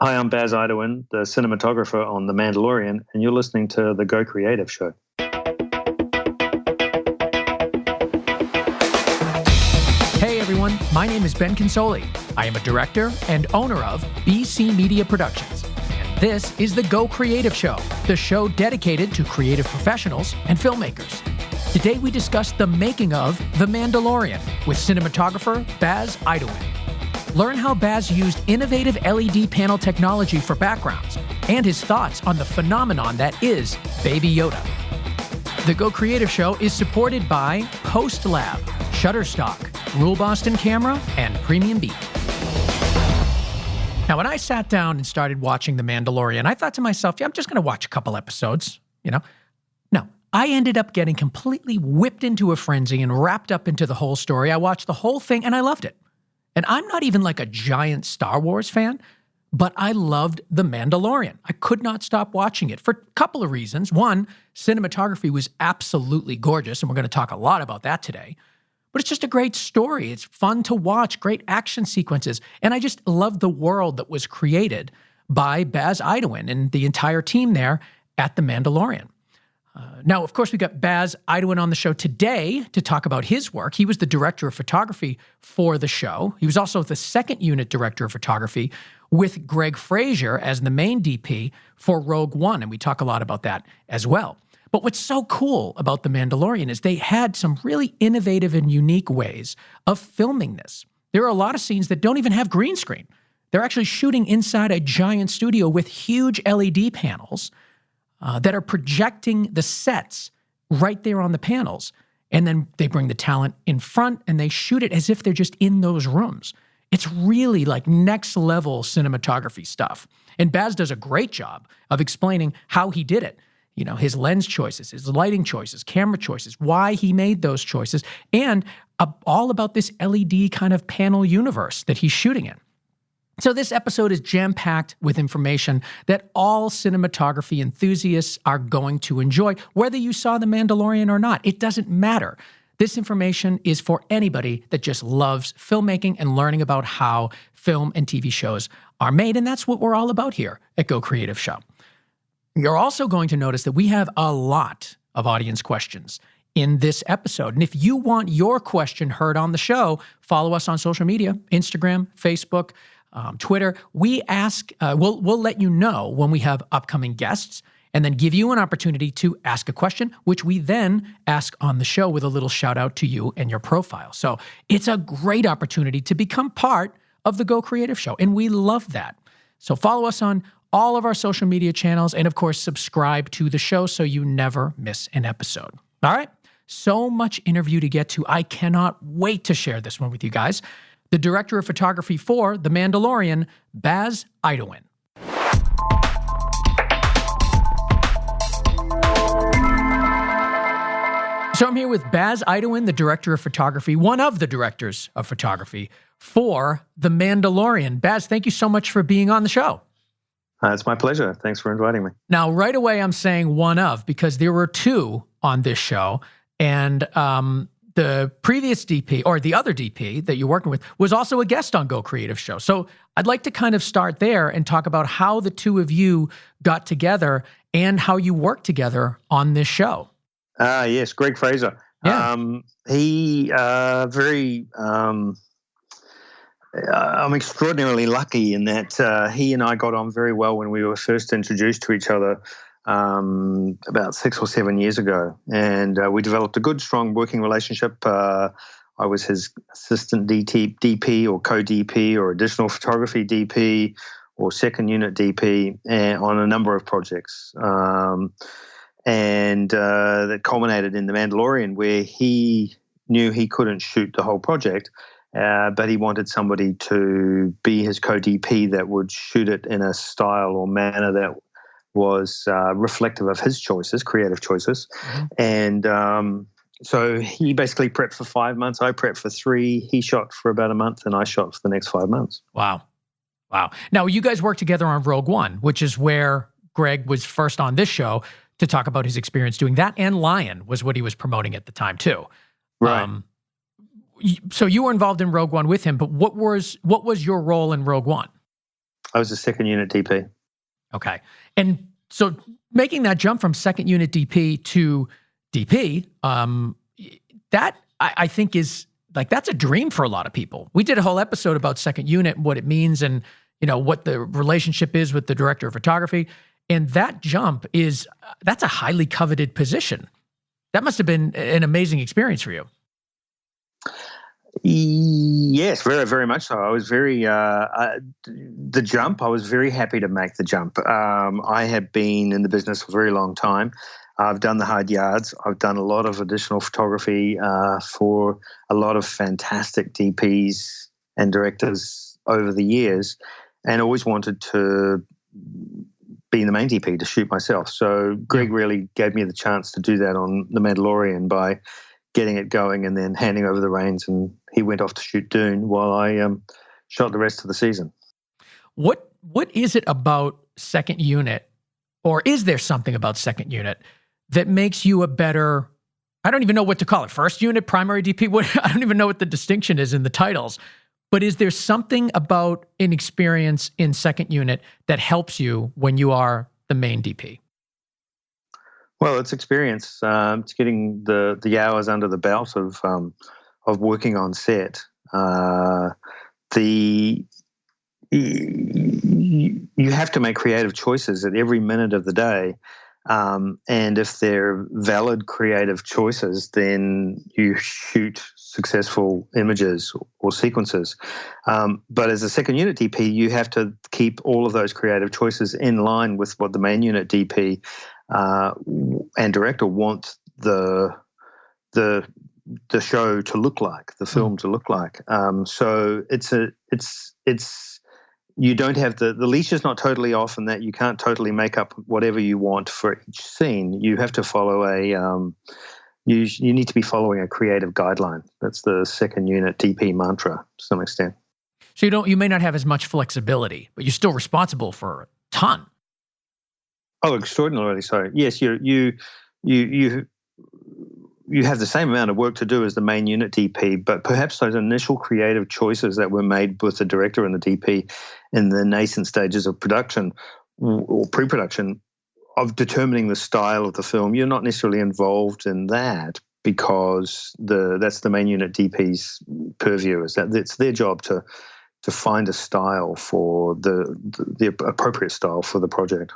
Hi, I'm Baz Idoine, the cinematographer on The Mandalorian, and you're listening to The Go Creative Show. Hey everyone, my name is Ben Consoli. I am a director and owner of BC Media Productions. And this is The Go Creative Show, the show dedicated to creative professionals and filmmakers. Today we discuss the making of The Mandalorian with cinematographer Baz Idoine. Learn how Baz used innovative LED panel technology for backgrounds and his thoughts on the phenomenon that is Baby Yoda. The Go Creative Show is supported by Post Lab, Shutterstock, Rule Boston Camera, and Premium Beat. Now, when I sat down and started watching The Mandalorian, I thought to myself, I'm just going to watch a couple episodes, No, I ended up getting completely whipped into a frenzy and wrapped up into the whole story. I watched the whole thing and I loved it. And I'm not even like a giant Star Wars fan, but I loved The Mandalorian. I could not stop watching it for a couple of reasons. One, cinematography was absolutely gorgeous, and we're going to talk a lot about that today. But it's just a great story. It's fun to watch, great action sequences. And I just love the world that was created by Baz Idoine and the entire team there at The Mandalorian. Now, of course, we got Baz Idoine on the show today to talk about his work. He was the director of photography for the show. He was also the second unit director of photography with Greig Fraser as the main DP for Rogue One, and we talk a lot about that as well. But what's so cool about The Mandalorian is they had some really innovative and unique ways of filming this. There are a lot of scenes that don't even have green screen. They're actually shooting inside a giant studio with huge LED panels that are projecting the sets right there on the panels. And then they bring the talent in front and they shoot it as if they're just in those rooms. It's really like next level cinematography stuff. And Baz does a great job of explaining how he did it. His lens choices, his lighting choices, camera choices, why he made those choices, and all about this LED kind of panel universe that he's shooting in. So this episode is jam-packed with information that all cinematography enthusiasts are going to enjoy, whether you saw The Mandalorian or not. It doesn't matter. This information is for anybody that just loves filmmaking and learning about how film and TV shows are made, and that's what we're all about here at Go Creative Show. You're also going to notice that we have a lot of audience questions in this episode. And if you want your question heard on the show, follow us on social media, Instagram, Facebook, Twitter. We ask, we'll let you know when we have upcoming guests and then give you an opportunity to ask a question, which we then ask on the show with a little shout out to you and your profile. So it's a great opportunity to become part of the Go Creative Show. And we love that. So follow us on all of our social media channels and of course, subscribe to the show so you never miss an episode. All right. So much interview to get to. I cannot wait to share this one with you guys. The director of photography for The Mandalorian, Baz Idoine. So I'm here with Baz Idoine, the director of photography, one of the directors of photography for The Mandalorian. Baz, thank you so much for being on the show. It's my pleasure. Thanks for inviting me. Now, right away, I'm saying one of, because there were two on this show, and the previous DP, or the other DP that you're working with, was also a guest on Go Creative Show. So I'd like to kind of start there and talk about how the two of you got together and how you worked together on this show. Yes, Greig Fraser. Yeah. I'm extraordinarily lucky in that he and I got on very well when we were first introduced to each other about 6 or 7 years ago. And we developed a good, strong working relationship. I was his assistant DP or co-DP or additional photography DP or second unit DP on a number of projects. And that culminated in The Mandalorian, where he knew he couldn't shoot the whole project, but he wanted somebody to be his co-DP that would shoot it in a style or manner that was reflective of his choices, creative choices. Mm-hmm. And so he basically prepped for 5 months. I prepped for 3. He shot for about a month, and I shot for the next 5 months. Wow. Now, you guys worked together on Rogue One, which is where Greig was first on this show to talk about his experience doing that, and Lion was what he was promoting at the time too. Right. So you were involved in Rogue One with him, but what was your role in Rogue One? I was a second unit DP. Okay. And so making that jump from second unit DP to DP, that I think is like, that's a dream for a lot of people. We did a whole episode about second unit and what it means and, what the relationship is with the director of photography. And that jump that's a highly coveted position. That must have been an amazing experience for you. Yes, very, very much so. I was very, the jump, I was very happy to make the jump. I have been in the business for a very long time. I've done the hard yards. I've done a lot of additional photography for a lot of fantastic DPs and directors over the years, and always wanted to be the main DP, to shoot myself. So Greig really gave me the chance to do that on The Mandalorian by getting it going and then handing over the reins, and he went off to shoot Dune while I shot the rest of the season. What is it about second unit, or is there something about second unit that makes you a better, I don't even know what to call it, first unit, primary DP? I don't even know what the distinction is in the titles. But is there something about an experience in second unit that helps you when you are the main DP? Well, it's experience. It's getting the hours under the belt of working on set. You have to make creative choices at every minute of the day. And if they're valid creative choices, then you shoot successful images or sequences. But as a second unit DP, you have to keep all of those creative choices in line with what the main unit DP and director want the show to look like, the film to look like. So it's you don't have the leash is not totally off, and that you can't totally make up whatever you want for each scene. You have to follow you need to be following a creative guideline. That's the second unit DP mantra to some extent. So you may not have as much flexibility, but you're still responsible for a ton. Oh, extraordinarily so. Yes, you have the same amount of work to do as the main unit DP, but perhaps those initial creative choices that were made with the director and the DP in the nascent stages of production or pre-production of determining the style of the film, you're not necessarily involved in that because that's the main unit DP's purview. Is that it's their job to find a style for the appropriate style for the project.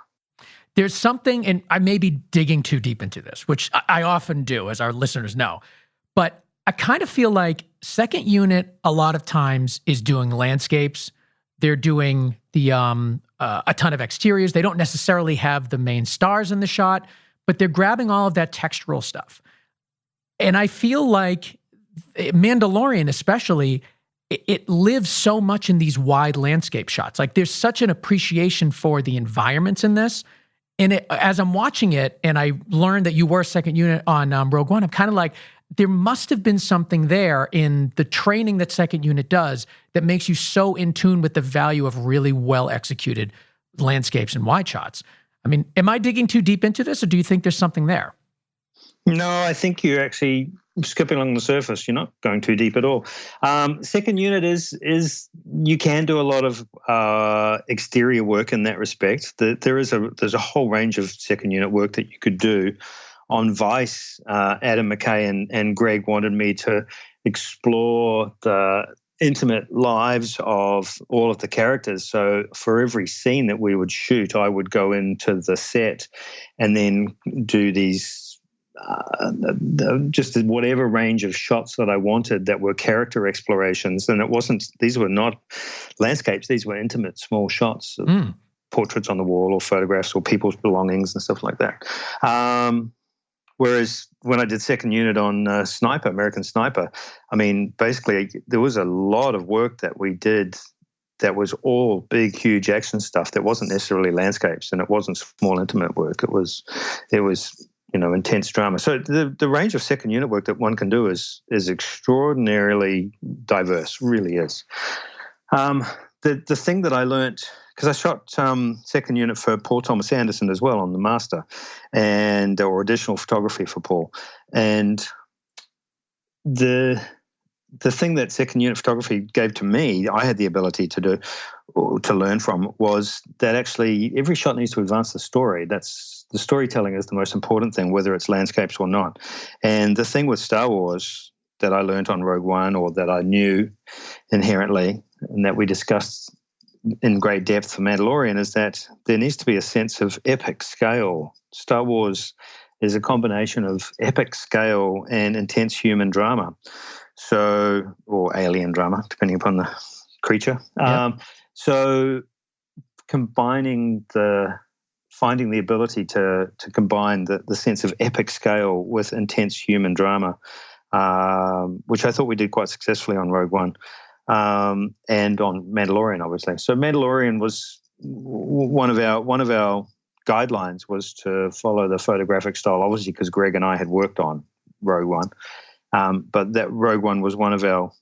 There's something, and I may be digging too deep into this, which I often do, as our listeners know, but I kind of feel like second unit a lot of times is doing landscapes. They're doing a ton of exteriors. They don't necessarily have the main stars in the shot, but they're grabbing all of that textural stuff. And I feel like Mandalorian especially, it lives so much in these wide landscape shots. Like there's such an appreciation for the environments in this. And as I'm watching it, and I learned that you were second unit on Rogue One, I'm kind of like, there must have been something there in the training that second unit does that makes you so in tune with the value of really well executed landscapes and wide shots. I mean, am I digging too deep into this, or do you think there's something there? No, I think you're actually skipping along the surface. You're not going too deep at all. Second unit is you can do a lot of exterior work in that respect. There's a whole range of second unit work that you could do. On Vice, Adam McKay and Greig wanted me to explore the intimate lives of all of the characters. So for every scene that we would shoot, I would go into the set and then do these just whatever range of shots that I wanted that were character explorations. And these were not landscapes, these were intimate small shots of portraits on the wall or photographs or people's belongings and stuff like that. Whereas when I did second unit on Sniper, American Sniper, I mean, basically there was a lot of work that we did that was all big, huge action stuff that wasn't necessarily landscapes, and it wasn't small, intimate work. It was intense drama. So the range of second unit work that one can do is extraordinarily diverse, really is. The thing that I learned, because I shot second unit for Paul Thomas Anderson as well on The Master, or additional photography for Paul, and the the thing that second unit photography gave to me, I had the ability to do, or to learn from, was that actually every shot needs to advance the story. That's the storytelling is the most important thing, whether it's landscapes or not. And the thing with Star Wars that I learned on Rogue One, or that I knew inherently, and that we discussed in great depth for Mandalorian, is that there needs to be a sense of epic scale. Star Wars is a combination of epic scale and intense human drama. So, or alien drama, depending upon the creature. Yep. So finding the ability to combine the sense of epic scale with intense human drama, which I thought we did quite successfully on Rogue One, and on Mandalorian, obviously. So Mandalorian was one of our guidelines, was to follow the photographic style, obviously because Greig and I had worked on Rogue One. But that Rogue One was one of our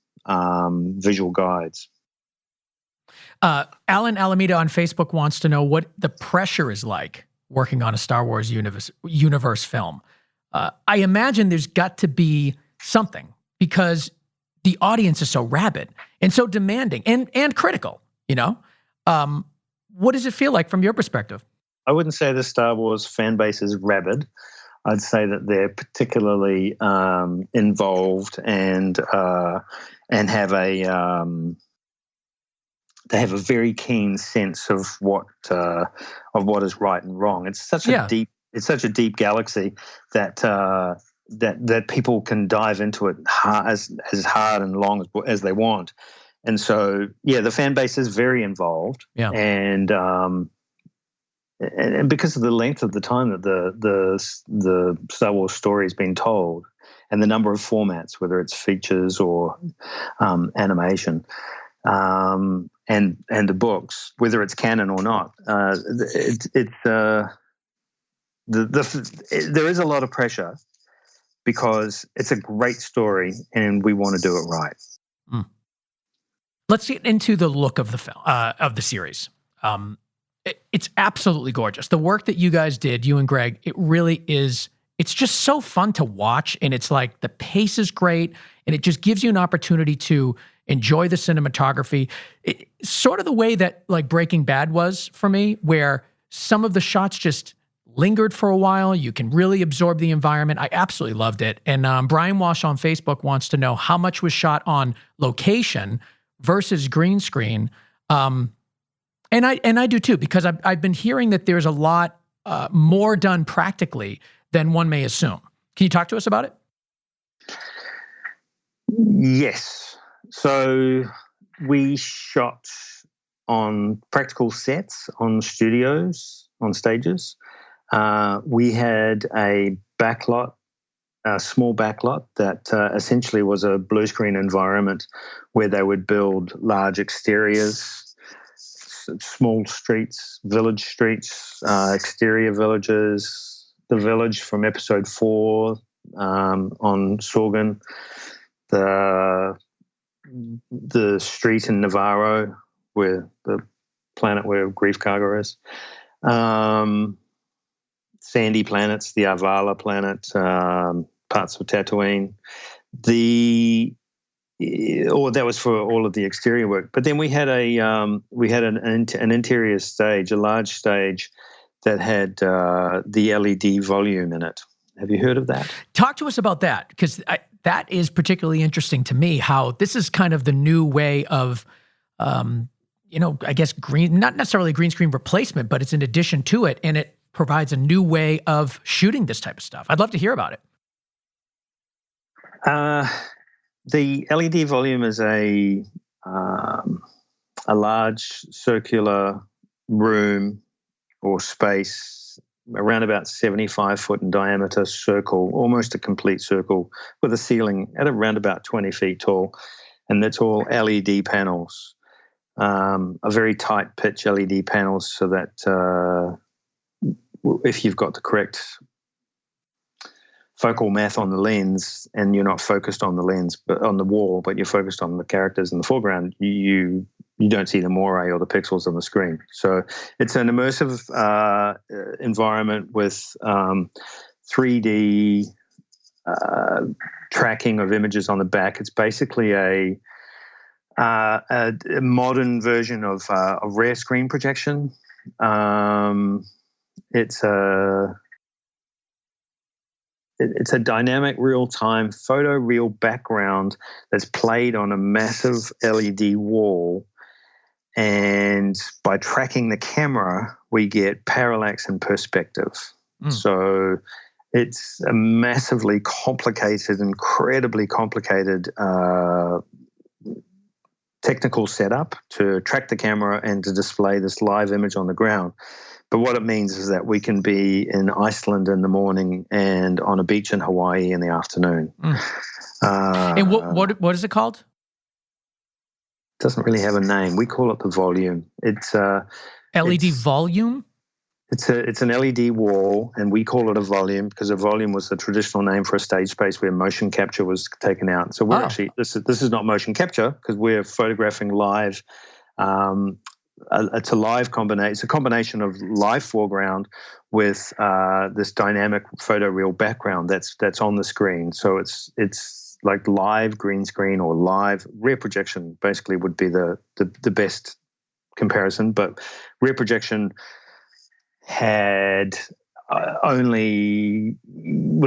visual guides. Alan Alameda on Facebook wants to know what the pressure is like working on a Star Wars universe film. I imagine there's got to be something, because the audience is so rabid and so demanding and critical, you know? What does it feel like from your perspective? I wouldn't say the Star Wars fan base is rabid. I'd say that they're particularly involved and have they have a very keen sense of what is right and wrong. It's such a deep galaxy that that people can dive into it as hard and long as they want. And so, the fan base is very involved. Yeah. And because of the length of the time that the Star Wars story has been told, and the number of formats, whether it's features or animation, and the books, whether it's canon or not, there is a lot of pressure, because it's a great story and we want to do it right. Let's get into the look of the film, of the series. It's absolutely gorgeous. The work that you guys did, you and Greig, it really is. It's just so fun to watch, and it's like the pace is great, and it just gives you an opportunity to enjoy the cinematography. Sort of the way that like Breaking Bad was for me, where some of the shots just lingered for a while. You can really absorb the environment. I absolutely loved it. And Brian Walsh on Facebook wants to know how much was shot on location versus green screen. And I do too, because I've been hearing that there's a lot more done practically than one may assume. Can you talk to us about it? Yes. So we shot on practical sets, on studios, on stages. We had a backlot, a small backlot that essentially was a blue screen environment where they would build large exteriors, small streets, village streets, exterior villages, the village from episode 4 on Sorgan, the street in Navarro, where the planet where Greig Fraser is, sandy planets, the Avala planet, parts of Tatooine. That was for all of the exterior work. But then we had an interior stage, a large stage that had the LED volume in it. Have you heard of that? Talk to us about that, because that is particularly interesting to me, how this is kind of the new way of, I guess not necessarily green screen replacement, but it's an addition to it, and it provides a new way of shooting this type of stuff. I'd love to hear about it. The LED volume is a large circular room or space, around about 75 foot in diameter circle, almost a complete circle, with a ceiling at around about 20 feet tall. And that's all LED panels, a very tight pitch LED panels, so that if you've got the correct focal math on the lens and you're not focused on the lens, but on the wall, but you're focused on the characters in the foreground, you don't see the moire or the pixels on the screen. So it's an immersive environment with 3D tracking of images on the back. It's basically a modern version of rear screen projection. It's a dynamic real-time photoreal background that's played on a massive LED wall. And by tracking the camera, we get parallax and perspective. So it's a massively complicated, incredibly complicated technical setup to track the camera and to display this live image on the ground. But what it means is that we can be in Iceland in the morning and on a beach in Hawaii in the afternoon. And what is it called? Doesn't really have a name. We call it the volume. It's LED volume. It's an LED wall, and we call it a volume because a volume was the traditional name for a stage space where motion capture was taken out. So we're actually this is not motion capture because we're photographing live. It's a live combination. It's a combination of live foreground with this dynamic photoreal background that's on the screen. So it's like live green screen or live rear projection. Basically, would be the best comparison. But rear projection was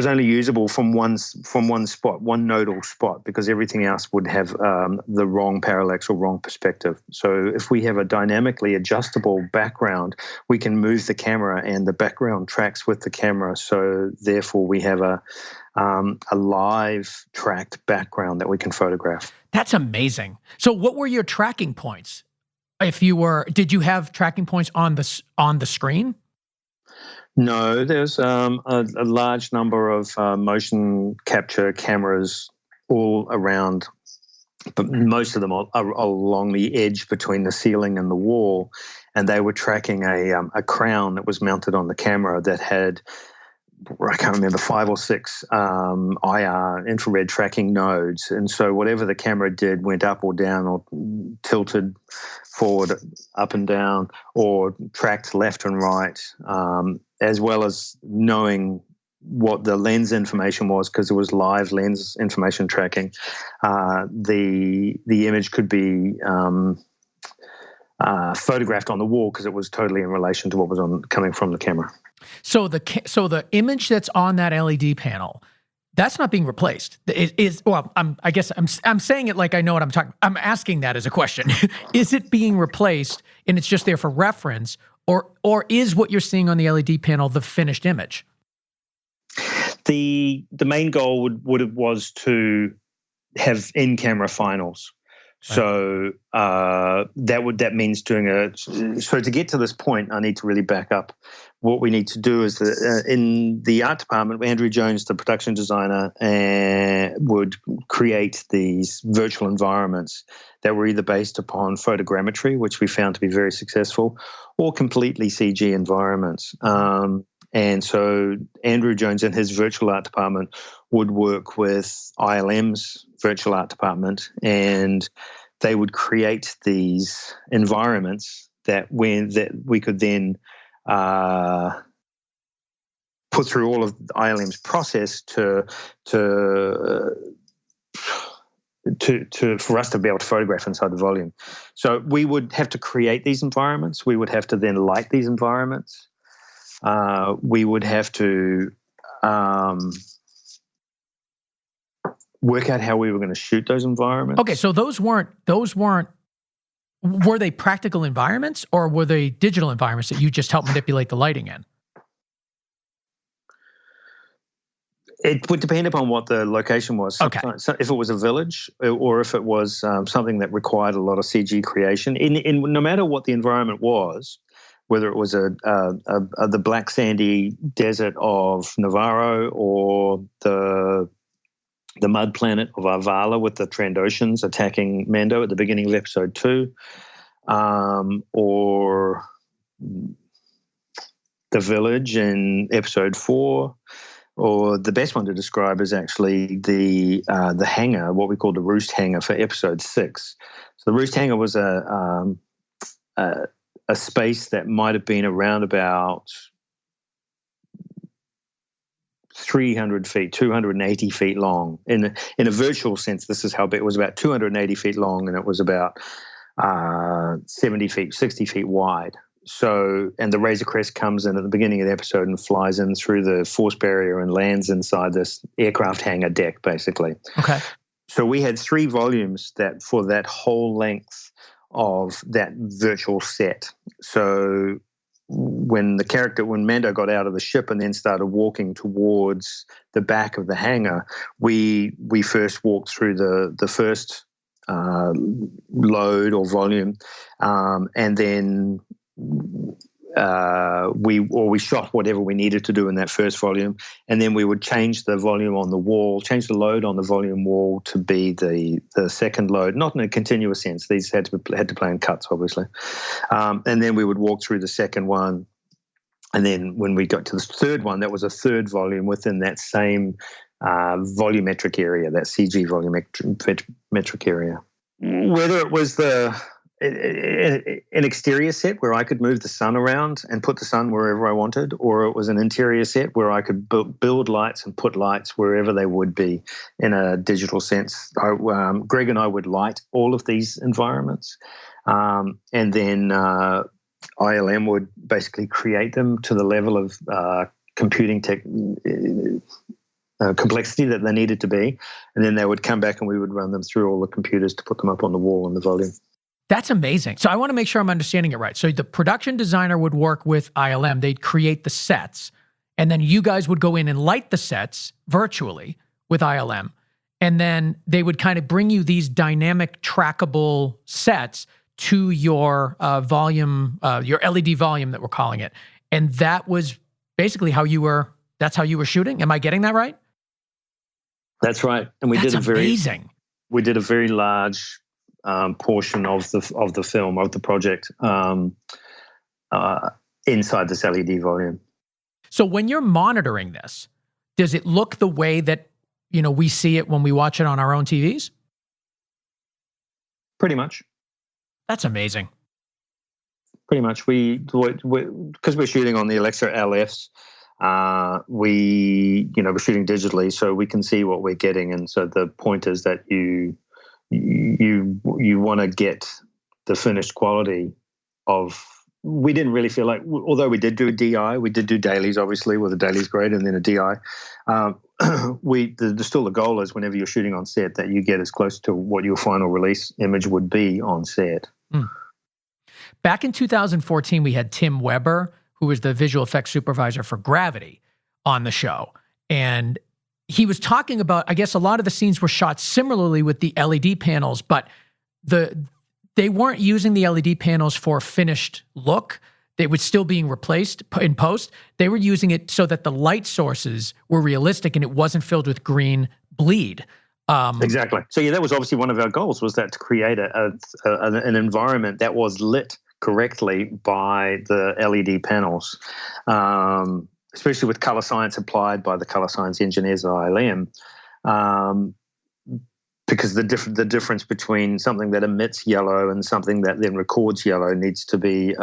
only usable from one spot, one nodal spot, because everything else would have the wrong parallax or wrong perspective. So if we have a dynamically adjustable background, we can move the camera and the background tracks with the camera. So therefore we have a live tracked background that we can photograph. That's amazing. So what were your tracking points? Did you have tracking points on the screen? No, there's a large number of motion capture cameras all around, but most of them are along the edge between the ceiling and the wall, and they were tracking a crown that was mounted on the camera that had, I can't remember, 5 or 6 IR infrared tracking nodes. And so whatever the camera did went up or down or tilted forward, up and down, or tracked left and right, as well as knowing what the lens information was, because there was live lens information tracking. The image could be photographed on the wall because it was totally in relation to what was coming from the camera. So the image that's on that LED panel, that's not being replaced. I'm saying it like I know what I'm talking. I'm asking that as a question. Is it being replaced and it's just there for reference, or is what you're seeing on the LED panel the finished image? The main goal was to have in-camera finals. So that means so to get to this point, I need to really back up. What we need to do is that in the art department, Andrew Jones, the production designer, would create these virtual environments that were either based upon photogrammetry, which we found to be very successful, or completely CG environments. And so Andrew Jones and his virtual art department would work with ILM's virtual art department, and they would create these environments that we could then put through all of ILM's process for us to be able to photograph inside the volume. So we would have to create these environments. We would have to then light these environments. We would have to work out how we were going to shoot those environments. Okay, so those weren't. Were they practical environments or were they digital environments that you just helped manipulate the lighting in? It would depend upon what the location was. Okay. So if it was a village or if it was something that required a lot of CG creation, in no matter what the environment was, whether it was the black sandy desert of Navarro or the mud planet of Arvala with the Trandoshans attacking Mando at the beginning of episode 2, or the village in episode 4, or the best one to describe is actually the hangar, what we call the roost hangar for episode 6. So the roost hangar was a space that might have been around about 300 feet, 280 feet long. In a virtual sense, this is how big it was, about 280 feet long, and it was about 70 feet, 60 feet wide. So, and the Razor Crest comes in at the beginning of the episode and flies in through the force barrier and lands inside this aircraft hangar deck, basically. Okay. So we had 3 volumes that for that whole length of that virtual set. So when Mando got out of the ship and then started walking towards the back of the hangar, we first walked through the first load or volume, and then we shot whatever we needed to do in that first volume, and then we would change the volume on the wall, change the load on the volume wall to be the second load, not in a continuous sense. These had to play in cuts, obviously, and then we would walk through the second one, and then when we got to the third one, that was a third volume within that same volumetric area, that CG volumetric area. Whether it was an exterior set where I could move the sun around and put the sun wherever I wanted, or it was an interior set where I could build lights and put lights wherever they would be in a digital sense. Greig and I would light all of these environments, and then ILM would basically create them to the level of computing complexity that they needed to be, and then they would come back and we would run them through all the computers to put them up on the wall in the volume. That's amazing. So I want to make sure I'm understanding it right. So the production designer would work with ILM. They'd create the sets, and then you guys would go in and light the sets virtually with ILM. And then they would kind of bring you these dynamic trackable sets to your volume, your LED volume that we're calling it. And that was basically that's how you were shooting? Am I getting that right? That's right. And we did a very large portion of the film, of the project, inside this LED volume. So when you're monitoring this, does it look the way that we see it when we watch it on our own TVs? Pretty much. That's amazing. Pretty much. Because we're shooting on the Alexa LFs, we're shooting digitally, so we can see what we're getting, and so the point is that you want to get the finished quality of. We didn't really feel like, although we did do a DI, we did do dailies, obviously, with a dailies grade and then a DI. Still the goal is whenever you're shooting on set that you get as close to what your final release image would be on set. Mm. Back in 2014, we had Tim Weber, who was the visual effects supervisor for Gravity, on the show. And he was talking about, I guess a lot of the scenes were shot similarly with the LED panels, but they weren't using the LED panels for finished look. They were still being replaced in post. They were using it so that the light sources were realistic and it wasn't filled with green bleed. Exactly. So yeah, that was obviously one of our goals, was that to create an environment that was lit correctly by the LED panels, especially with color science applied by the color science engineers at ILM. Because the difference between something that emits yellow and something that then records yellow needs to be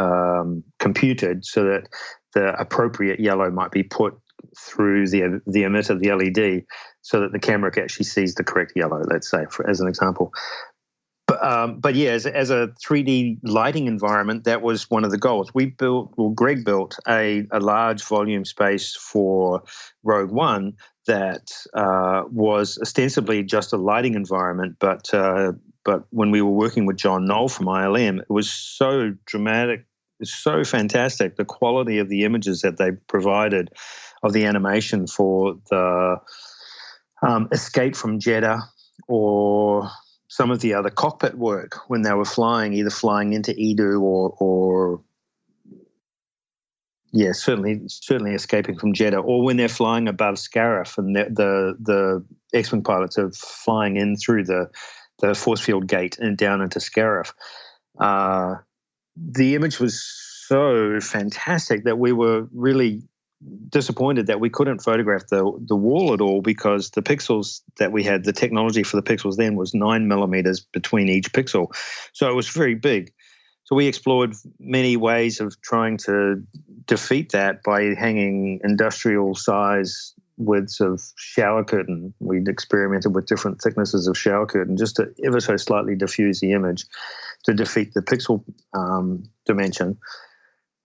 computed so that the appropriate yellow might be put through the emitter, the LED, so that the camera actually sees the correct yellow, let's say, as an example. But yeah, as a 3D lighting environment, that was one of the goals. Greig built a large volume space for Rogue One that was ostensibly just a lighting environment, but when we were working with John Knoll from ILM, it was so dramatic, so fantastic, the quality of the images that they provided of the animation for the escape from Jeddah, or some of the other cockpit work when they were flying, either flying into Edu or certainly escaping from Jeddah, or when they're flying above Scarif and the X-Wing pilots are flying in through the force field gate and down into Scarif. The image was so fantastic that we were really disappointed that we couldn't photograph the wall at all, because the pixels that we had, the technology for the pixels then was 9 millimeters between each pixel. So it was very big. So we explored many ways of trying to defeat that by hanging industrial size widths of shower curtain. We'd experimented with different thicknesses of shower curtain just to ever so slightly diffuse the image to defeat the pixel dimension,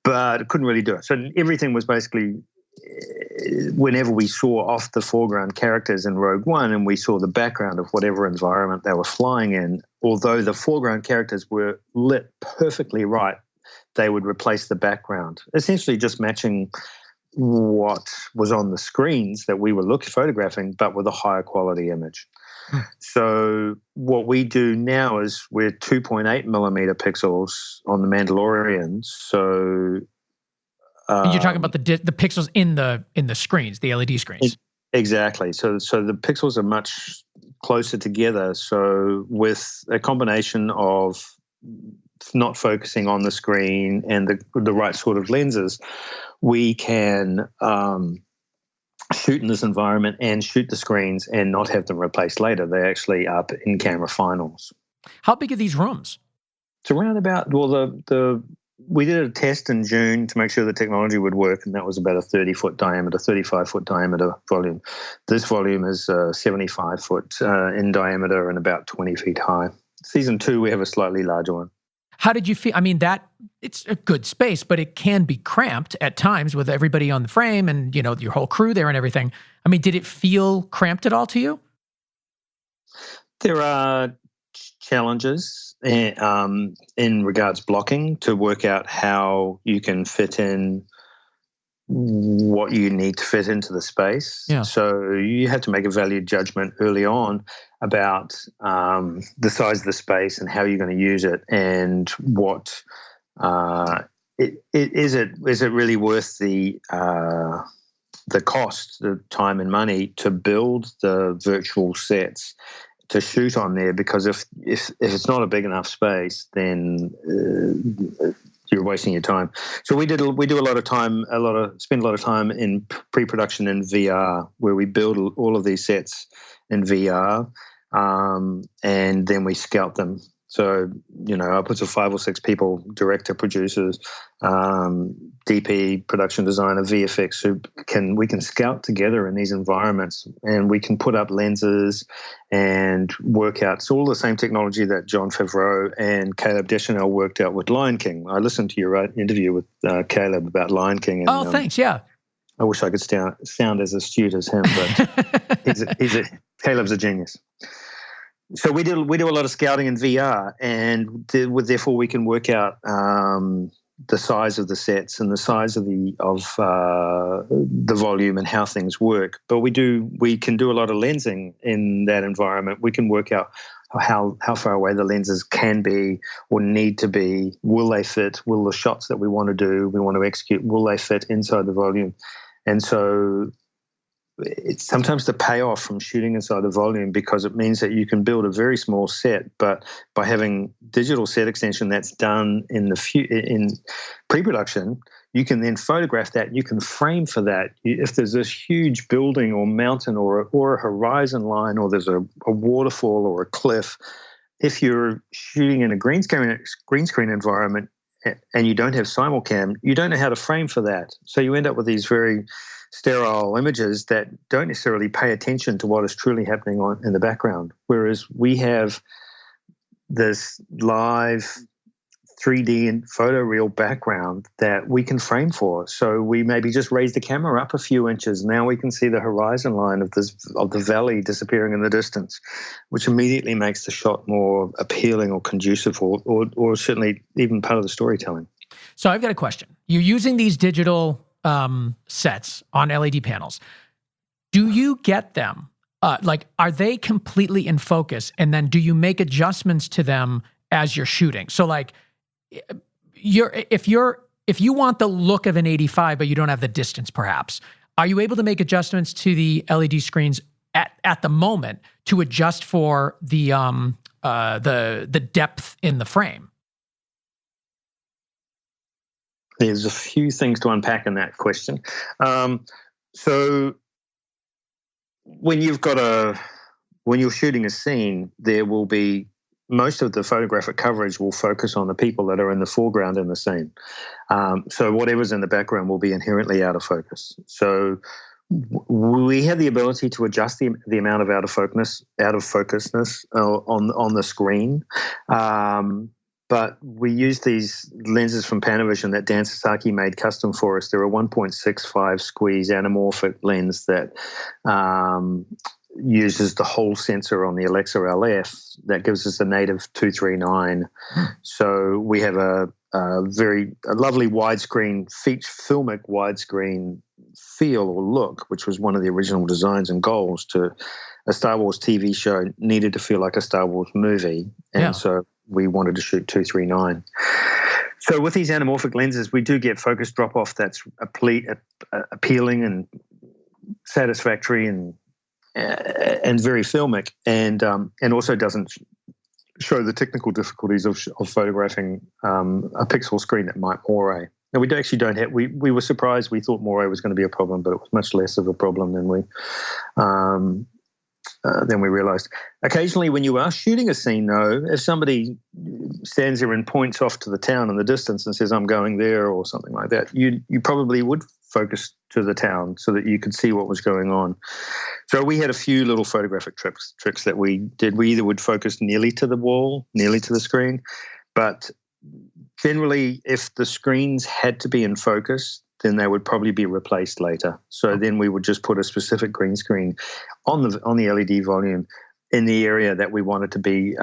but it couldn't really do it. So everything was basically, whenever we saw off the foreground characters in Rogue One and we saw the background of whatever environment they were flying in, although the foreground characters were lit perfectly right, they would replace the background, essentially just matching what was on the screens that we were photographing, but with a higher quality image. So what we do now is we're 2.8 millimeter pixels on the Mandalorian. So and you're talking about the pixels in the screens, the LED screens. Exactly. So the pixels are much closer together. So with a combination of not focusing on the screen and the right sort of lenses, we can shoot in this environment and shoot the screens and not have them replaced later. They're actually up in camera finals. How big are these rooms? It's around about, we did a test in June to make sure the technology would work, and that was about a 30-foot diameter, 35-foot diameter volume. This volume is 75-foot in diameter and about 20 feet high. Season 2, we have a slightly larger one. How did you feel? I mean, it's a good space, but it can be cramped at times with everybody on the frame and, your whole crew there and everything. I mean, did it feel cramped at all to you? There are challenges in regards blocking to work out how you can fit in what you need to fit into the space. Yeah. So you have to make a value judgment early on about the size of the space and how you're going to use it, and what is it really worth the cost, the time and money to build the virtual sets to shoot on there, because if it's not a big enough space, then you're wasting your time. So we spend a lot of time in pre-production in VR, where we build all of these sets in VR, and then we scout them. So, upwards of 5 or 6 people, director, producers, DP, production designer, VFX, we can scout together in these environments, and we can put up lenses and work out. It's all the same technology that Jon Favreau and Caleb Deschanel worked out with Lion King. I listened to your interview with Caleb about Lion King. And, thanks. Yeah. I wish I could sound as astute as him, but Caleb's a genius. So we do a lot of scouting in VR, and therefore we can work out the size of the sets and the size of the volume and how things work. But we can do a lot of lensing in that environment. We can work out how far away the lenses can be or need to be. Will they fit? Will the shots that we want to execute, will they fit inside the volume? And so it's sometimes the payoff from shooting inside the volume, because it means that you can build a very small set, but by having digital set extension that's done in pre-production, you can then photograph that. You can frame for that. If there's this huge building or mountain or a horizon line, or there's a waterfall or a cliff, if you're shooting in a green screen environment and you don't have simulcam, you don't know how to frame for that. So you end up with these very sterile images that don't necessarily pay attention to what is truly happening in the background. Whereas we have this live 3D and photoreal background that we can frame for. So we maybe just raise the camera up a few inches. Now we can see the horizon line of the valley disappearing in the distance, which immediately makes the shot more appealing or conducive, or certainly even part of the storytelling. So I've got a question. You're using these digital sets on LED panels. Do you get them? Are they completely in focus? And then do you make adjustments to them as you're shooting? So if you want the look of an 85, but you don't have the distance perhaps, are you able to make adjustments to the LED screens at the moment to adjust for the depth in the frame? There's a few things to unpack in that question. So when you're shooting a scene, there will be most of the photographic coverage will focus on the people that are in the foreground in the scene. So whatever's in the background will be inherently out of focus. So We have the ability to adjust the amount of out of focusness on the screen. But we use these lenses from Panavision that Dan Sasaki made custom for us. They're a 1.65 squeeze anamorphic lens that uses the whole sensor on the Alexa LF that gives us a native 239. So we have a lovely widescreen, filmic widescreen feel or look, which was one of the original designs and goals to a Star Wars TV show needed to feel like a Star Wars movie. And so we wanted to shoot 239. So with these anamorphic lenses, we do get focus drop-off that's appealing and satisfactory and very filmic, and also doesn't show the technical difficulties of photographing a pixel screen at Moray. Now, we were surprised. We thought Moray was going to be a problem, but it was much less of a problem than we realized. Occasionally, when you are shooting a scene, though, if somebody stands there and points off to the town in the distance and says, "I'm going there," or something like that, you probably would focus to the town so that you could see what was going on. So we had a few little photographic tricks that we did. We either would focus nearly to the wall, nearly to the screen, but generally, if the screens had to be in focus, then they would probably be replaced later. So then we would just put a specific green screen on the LED volume in the area that we wanted to be,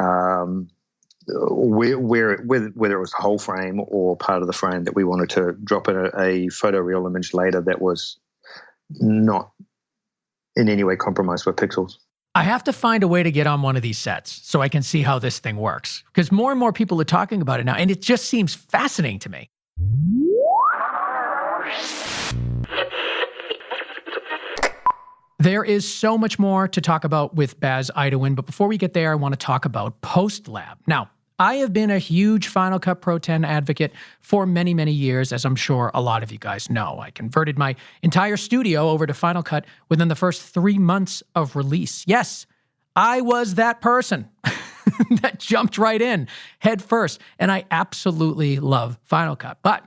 whether it was the whole frame or part of the frame that we wanted to drop in a photoreal image later that was not in any way compromised by pixels. I have to find a way to get on one of these sets so I can see how this thing works, because more and more people are talking about it now, and it just seems fascinating to me. There is so much more to talk about with Baz Idoine, but before we get there, I want to talk about Post-Lab. Now, I have been a huge Final Cut Pro 10 advocate for many, many years, as I'm sure a lot of you guys know. I converted my entire studio over to Final Cut within the first 3 months of release. Yes, I was that person that jumped right in head first, and I absolutely love Final Cut. But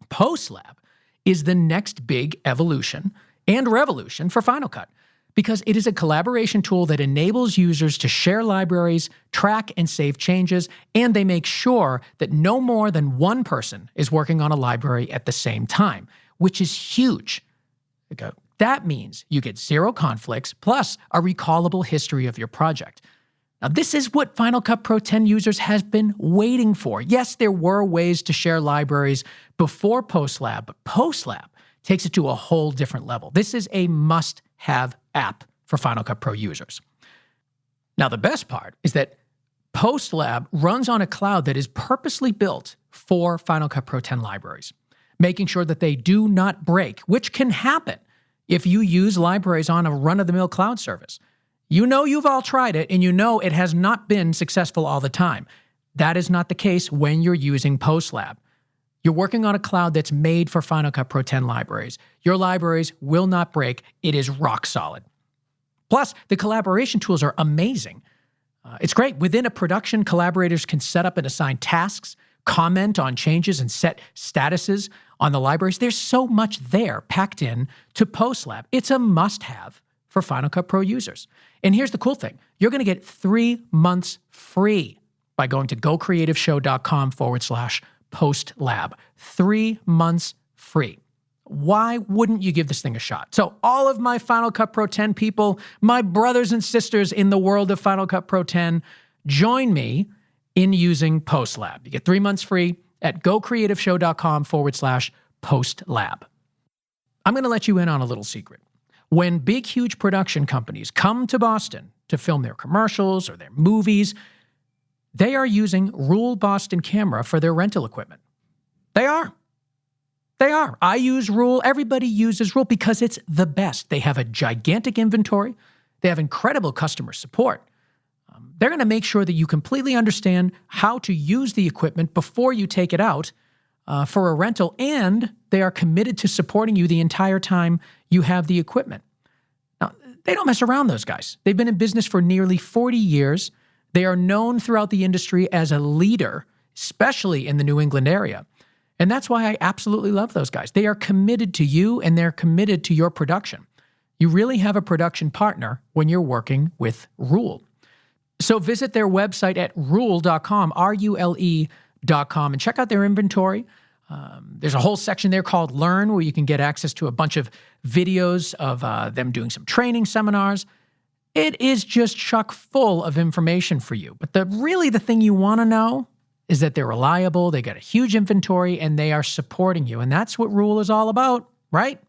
Post-Lab is the next big evolution and revolution for Final Cut, because it is a collaboration tool that enables users to share libraries, track and save changes, and they make sure that no more than one person is working on a library at the same time, which is huge. That means you get zero conflicts, plus a recallable history of your project. Now, this is what Final Cut Pro 10 users have been waiting for. Yes, there were ways to share libraries before Post-Lab, but Post-Lab takes it to a whole different level. This is a must-have app for Final Cut Pro users. Now, the best part is that Post-Lab runs on a cloud that is purposely built for Final Cut Pro 10 libraries, making sure that they do not break, which can happen if you use libraries on a run-of-the-mill cloud service. You know you've all tried it, and you know it has not been successful all the time. That is not the case when you're using Post-Lab. You're working on a cloud that's made for Final Cut Pro 10 libraries. Your libraries will not break. It is rock solid. Plus, the collaboration tools are amazing. It's great. Within a production, collaborators can set up and assign tasks, comment on changes, and set statuses on the libraries. There's so much there packed in to Post-Lab. It's a must-have for Final Cut Pro users. And here's the cool thing. You're going to get 3 months free by going to gocreativeshow.com/Post-Lab. 3 months free. Why wouldn't you give this thing a shot? So all of my Final Cut Pro 10 people, my brothers and sisters in the world of Final Cut Pro 10, join me in using Post-Lab. You get 3 months free at gocreativeshow.com/Post-Lab. I'm going to let you in on a little secret. When big, huge production companies come to Boston to film their commercials or their movies, they are using Rule Boston Camera for their rental equipment. They are. I use Rule. Everybody uses Rule because it's the best. They have a gigantic inventory. They have incredible customer support. They're going to make sure that you completely understand how to use the equipment before you take it out for a rental, and they are committed to supporting you the entire time you have the equipment. Now, they don't mess around, those guys. They've been in business for nearly 40 years. They are known throughout the industry as a leader, especially in the New England area. And that's why I absolutely love those guys. They are committed to you, and they're committed to your production. You really have a production partner when you're working with Rule. So visit their website at rule.com, RULE.com, and check out their inventory. There's a whole section there called Learn, where you can get access to a bunch of videos of them doing some training seminars. It is just chock full of information for you. But the thing you want to know is that they're reliable, they got a huge inventory, and they are supporting you. And that's what Rule is all about, right?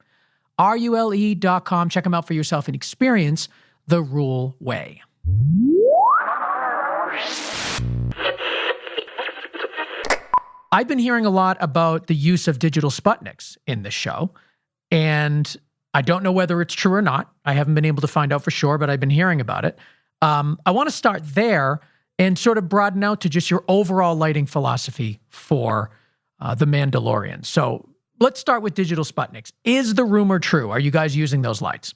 RULE.com. Check them out for yourself and experience the Rule way. I've been hearing a lot about the use of digital sputniks in this show, and I don't know whether it's true or not. I haven't been able to find out for sure, but I've been hearing about it. I want to start there and sort of broaden out to just your overall lighting philosophy for The Mandalorian. So let's start with digital sputniks. Is the rumor true? Are you guys using those lights?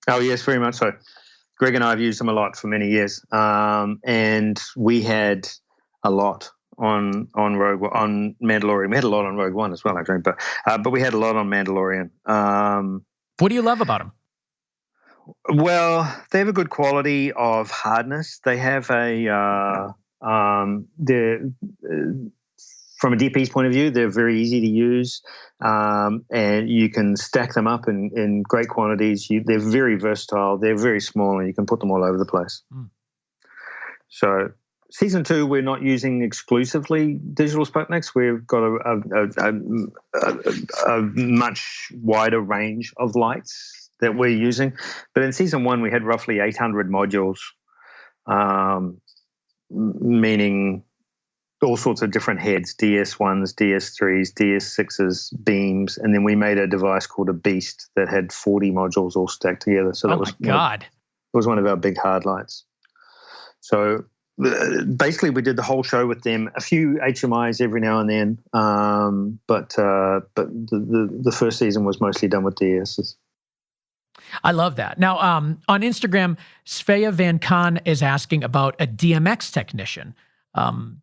Oh, yes, very much so. Greg and I have used them a lot for many years, and we had a lot on Mandalorian. We had a lot on Rogue One as well, actually, but we had a lot on Mandalorian. What do you love about them? Well, they have a good quality of hardness. They have from a DP's point of view, they're very easy to use, and you can stack them up in great quantities. They're very versatile. They're very small, and you can put them all over the place. So season 2, we're not using exclusively digital sputniks. We've got a much wider range of lights that we're using. But in season 1, we had roughly 800 modules, meaning all sorts of different heads, DS1s, DS3s, DS6s, beams, and then we made a device called a Beast that had 40 modules all stacked together. So that was God. It was one of our big hard lights. So basically, we did the whole show with them. A few HMIs every now and then, but the first season was mostly done with DSs. I love that. Now, on Instagram, Svea Van Kahn is asking about a DMX technician.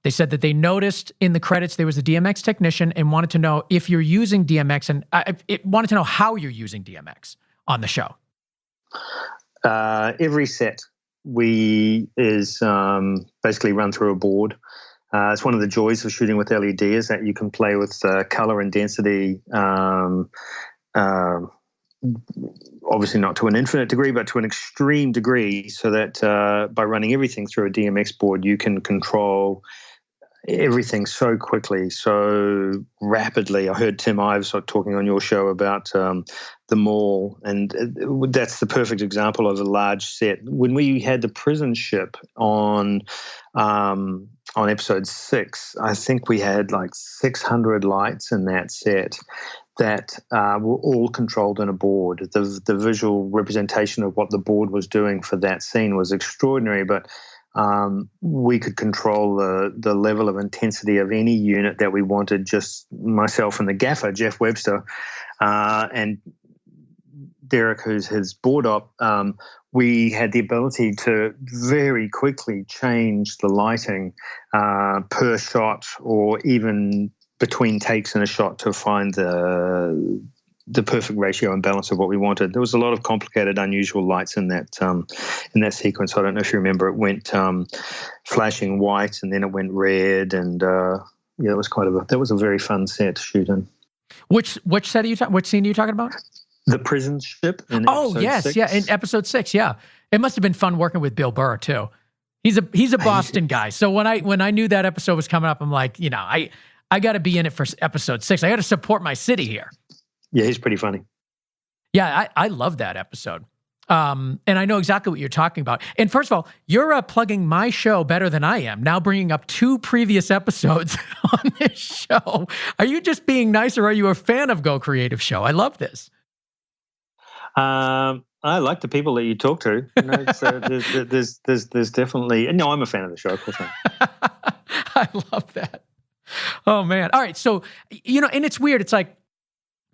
They said that they noticed in the credits there was a DMX technician and wanted to know if you're using DMX, and wanted to know how you're using DMX on the show. Every set is basically run through a board. It's one of the joys of shooting with LED is that you can play with color and density, obviously not to an infinite degree, but to an extreme degree, so that by running everything through a DMX board, you can control everything so quickly, so rapidly. I heard Tim Ives talking on your show about the mall, and that's the perfect example of a large set. When we had the prison ship on episode 6, I think we had like 600 lights in that set that were all controlled in a board. The visual representation of what the board was doing for that scene was extraordinary, but we could control the level of intensity of any unit that we wanted, just myself and the gaffer, Jeff Webster, and Derek, who's his board op. We had the ability to very quickly change the lighting per shot, or even between takes in a shot, to find the perfect ratio and balance of what we wanted. There was a lot of complicated, unusual lights in that sequence. I don't know if you remember. It went flashing white, and then it went red, and it was that was a very fun set to shoot in. Which set are you which scene are you talking about? The prison ship. In episode 6. Yeah, in episode 6, yeah. It must have been fun working with Bill Burr too. He's a Boston guy, so when I knew that episode was coming up, I'm like, I got to be in it for episode 6. I got to support my city here. Yeah, he's pretty funny. Yeah, I love that episode. And I know exactly what you're talking about. And first of all, you're plugging my show better than I am, now bringing up 2 previous episodes on this show. Are you just being nice, or are you a fan of Go Creative Show? I love this. I like the people that you talk to. There's definitely... No, I'm a fan of the show, of course I am. I love that. Oh, man. All right. So, and it's weird. It's like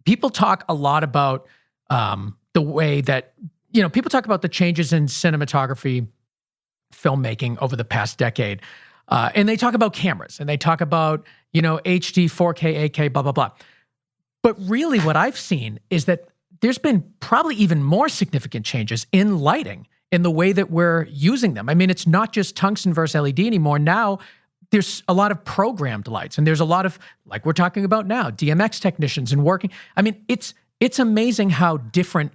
people talk a lot about the way that, people talk about the changes in cinematography, filmmaking over the past decade. And they talk about cameras, and they talk about, HD, 4K, 8K, blah, blah, blah. But really what I've seen is that there's been probably even more significant changes in lighting, in the way that we're using them. I mean, it's not just tungsten versus LED anymore. Now, there's a lot of programmed lights, and there's a lot of, like we're talking about now, DMX technicians and working. I mean, it's amazing how different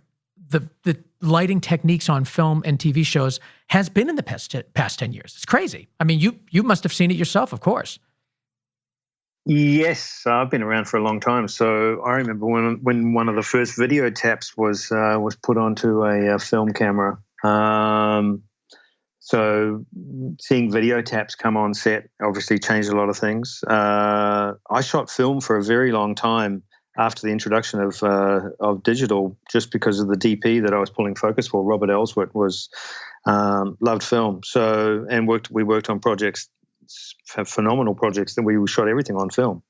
the lighting techniques on film and TV shows has been in the past 10 years. It's crazy. I mean, you must have seen it yourself, of course. Yes, I've been around for a long time. So I remember when one of the first video taps was put onto a film camera. So seeing video taps come on set obviously changed a lot of things. I shot film for a very long time after the introduction of digital, just because of the DP that I was pulling focus for. Robert Ellsworth loved film, we worked on projects, phenomenal projects that we shot everything on film.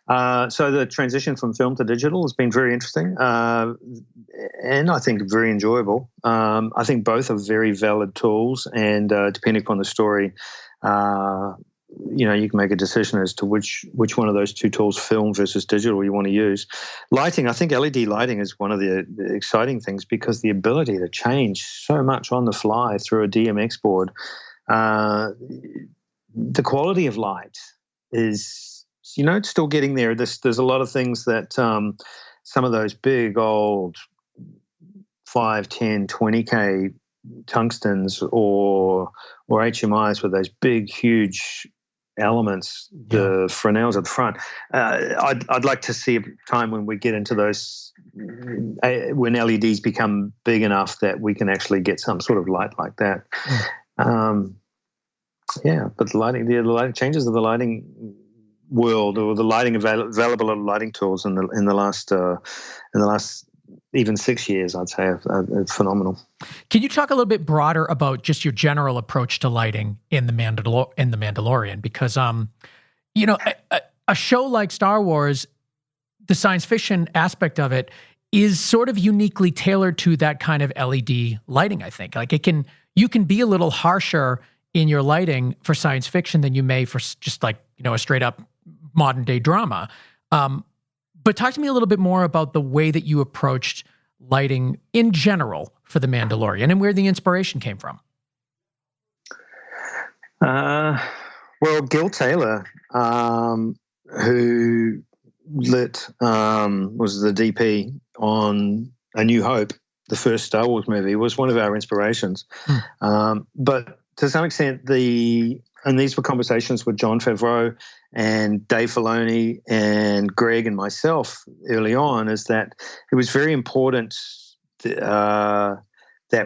So the transition from film to digital has been very interesting, and I think very enjoyable. I think both are very valid tools, and depending upon the story, you can make a decision as to which one of those two tools, film versus digital, you want to use. Lighting, I think LED lighting is one of the exciting things, because the ability to change so much on the fly through a DMX board. The quality of light is, it's still getting there. There's a lot of things that some of those big old 5, 10, 20K tungstens or HMIs with those big, huge elements, the Fresnels at the front. I'd like to see a time when we get into those, when LEDs become big enough that we can actually get some sort of light like that. But the lighting changes of the lighting world, or the lighting available lighting tools in the last even 6 years, I'd say, are phenomenal. Can you talk a little bit broader about just your general approach to lighting in the Mandalorian? Because a show like Star Wars, the science fiction aspect of it is sort of uniquely tailored to that kind of LED lighting. I think, like, you can be a little harsher in your lighting for science fiction than you may for just like, a straight up modern day drama. But talk to me a little bit more about the way that you approached lighting in general for The Mandalorian, and where the inspiration came from. Well, Gil Taylor, who was the DP on A New Hope, the first Star Wars movie, was one of our inspirations. But to some extent, and these were conversations with Jon Favreau and Dave Filoni and Greg and myself early on, is that it was very important that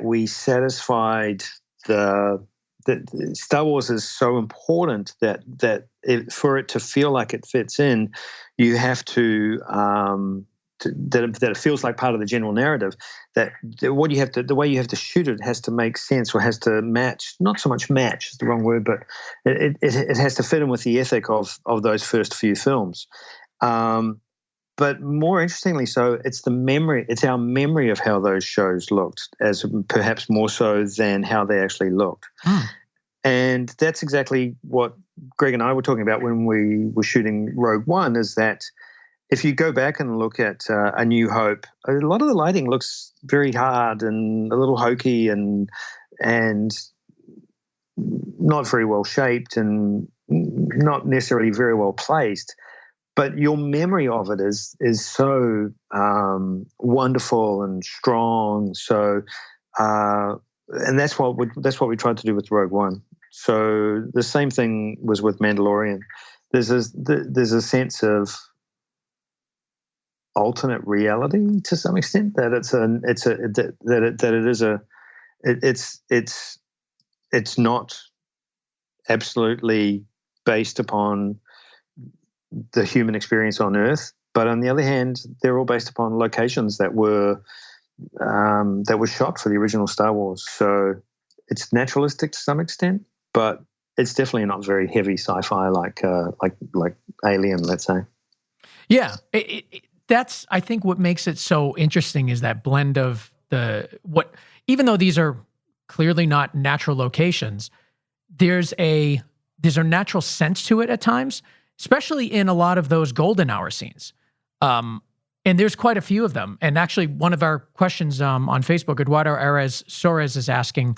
we satisfied that Star Wars is so important that for it to feel like it fits in, you have to that it feels like part of the general narrative. That the way you have to shoot it has to make sense, or has to match. Not so much match is the wrong word, but it has to fit in with the ethic of those first few films. But more interestingly, so it's our memory of how those shows looked, as perhaps more so than how they actually looked. And that's exactly what Greg and I were talking about when we were shooting Rogue One, is that if you go back and look at A New Hope, a lot of the lighting looks very hard and a little hokey and not very well shaped and not necessarily very well placed. But your memory of it is so wonderful and strong. So, and that's what we tried to do with Rogue One. So the same thing was with Mandalorian. There's a sense of alternate reality to some extent, that it's not absolutely based upon the human experience on Earth, but on the other hand, they're all based upon locations that were shot for the original Star Wars. So it's naturalistic to some extent, but it's definitely not very heavy sci-fi like Alien, let's say. Yeah, that's, I think, what makes it so interesting is that blend of even though these are clearly not natural locations, there's a natural sense to it at times, especially in a lot of those golden hour scenes. And there's quite a few of them. And actually, one of our questions on Facebook, Eduardo Ares Soares is asking,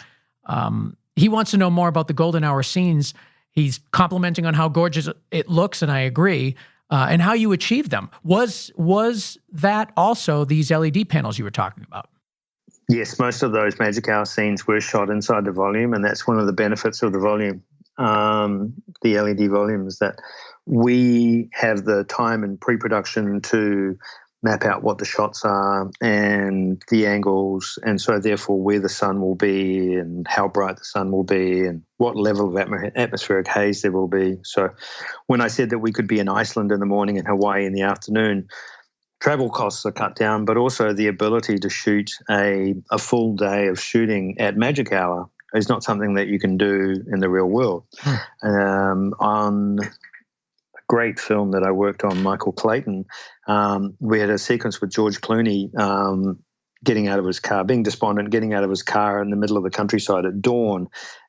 he wants to know more about the golden hour scenes. He's complimenting on how gorgeous it looks, and I agree, and how you achieve them. Was that also these LED panels you were talking about? Yes, most of those magic hour scenes were shot inside the volume, and that's one of the benefits of the volume, the LED volume, is that we have the time in pre-production to map out what the shots are and the angles, and so therefore where the sun will be and how bright the sun will be and what level of atmospheric haze there will be. So when I said that we could be in Iceland in the morning and Hawaii in the afternoon, travel costs are cut down, but also the ability to shoot a full day of shooting at magic hour is not something that you can do in the real world. On great film that I worked on, Michael Clayton, we had a sequence with George Clooney getting out of his car, being despondent, getting out of his car in the middle of the countryside at dawn,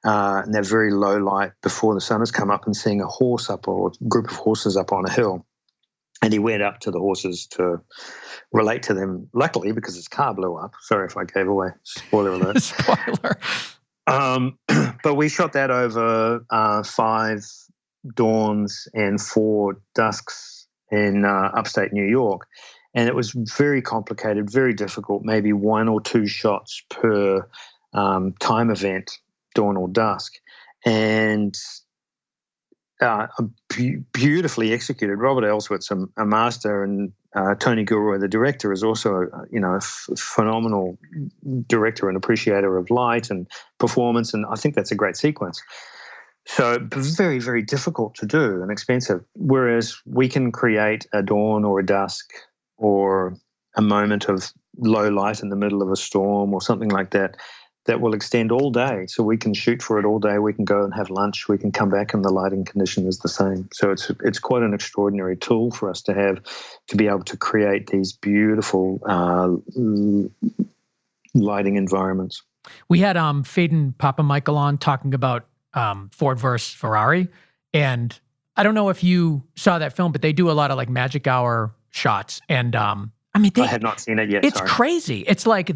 in that very low light before the sun has come up, and seeing a horse up or a group of horses up on a hill. And he went up to the horses to relate to them, luckily, because his car blew up. Sorry if I gave away. Spoiler alert. Spoiler. But we shot that over 5 dawns and 4 dusks in upstate New York. And it was very complicated, very difficult, maybe 1 or 2 shots per time event, dawn or dusk. And beautifully executed. Robert Ellsworth's a master, and Tony Gilroy, the director, is also a phenomenal director and appreciator of light and performance, and I think that's a great sequence. So very, very difficult to do and expensive, whereas we can create a dawn or a dusk or a moment of low light in the middle of a storm or something like that will extend all day. So we can shoot for it all day. We can go and have lunch. We can come back and the lighting condition is the same. So it's quite an extraordinary tool for us to have, to be able to create these beautiful lighting environments. We had Faden Papamichael on talking about Ford versus Ferrari. And I don't know if you saw that film, but they do a lot of like magic hour shots. And I have not seen it yet. It's crazy. It's like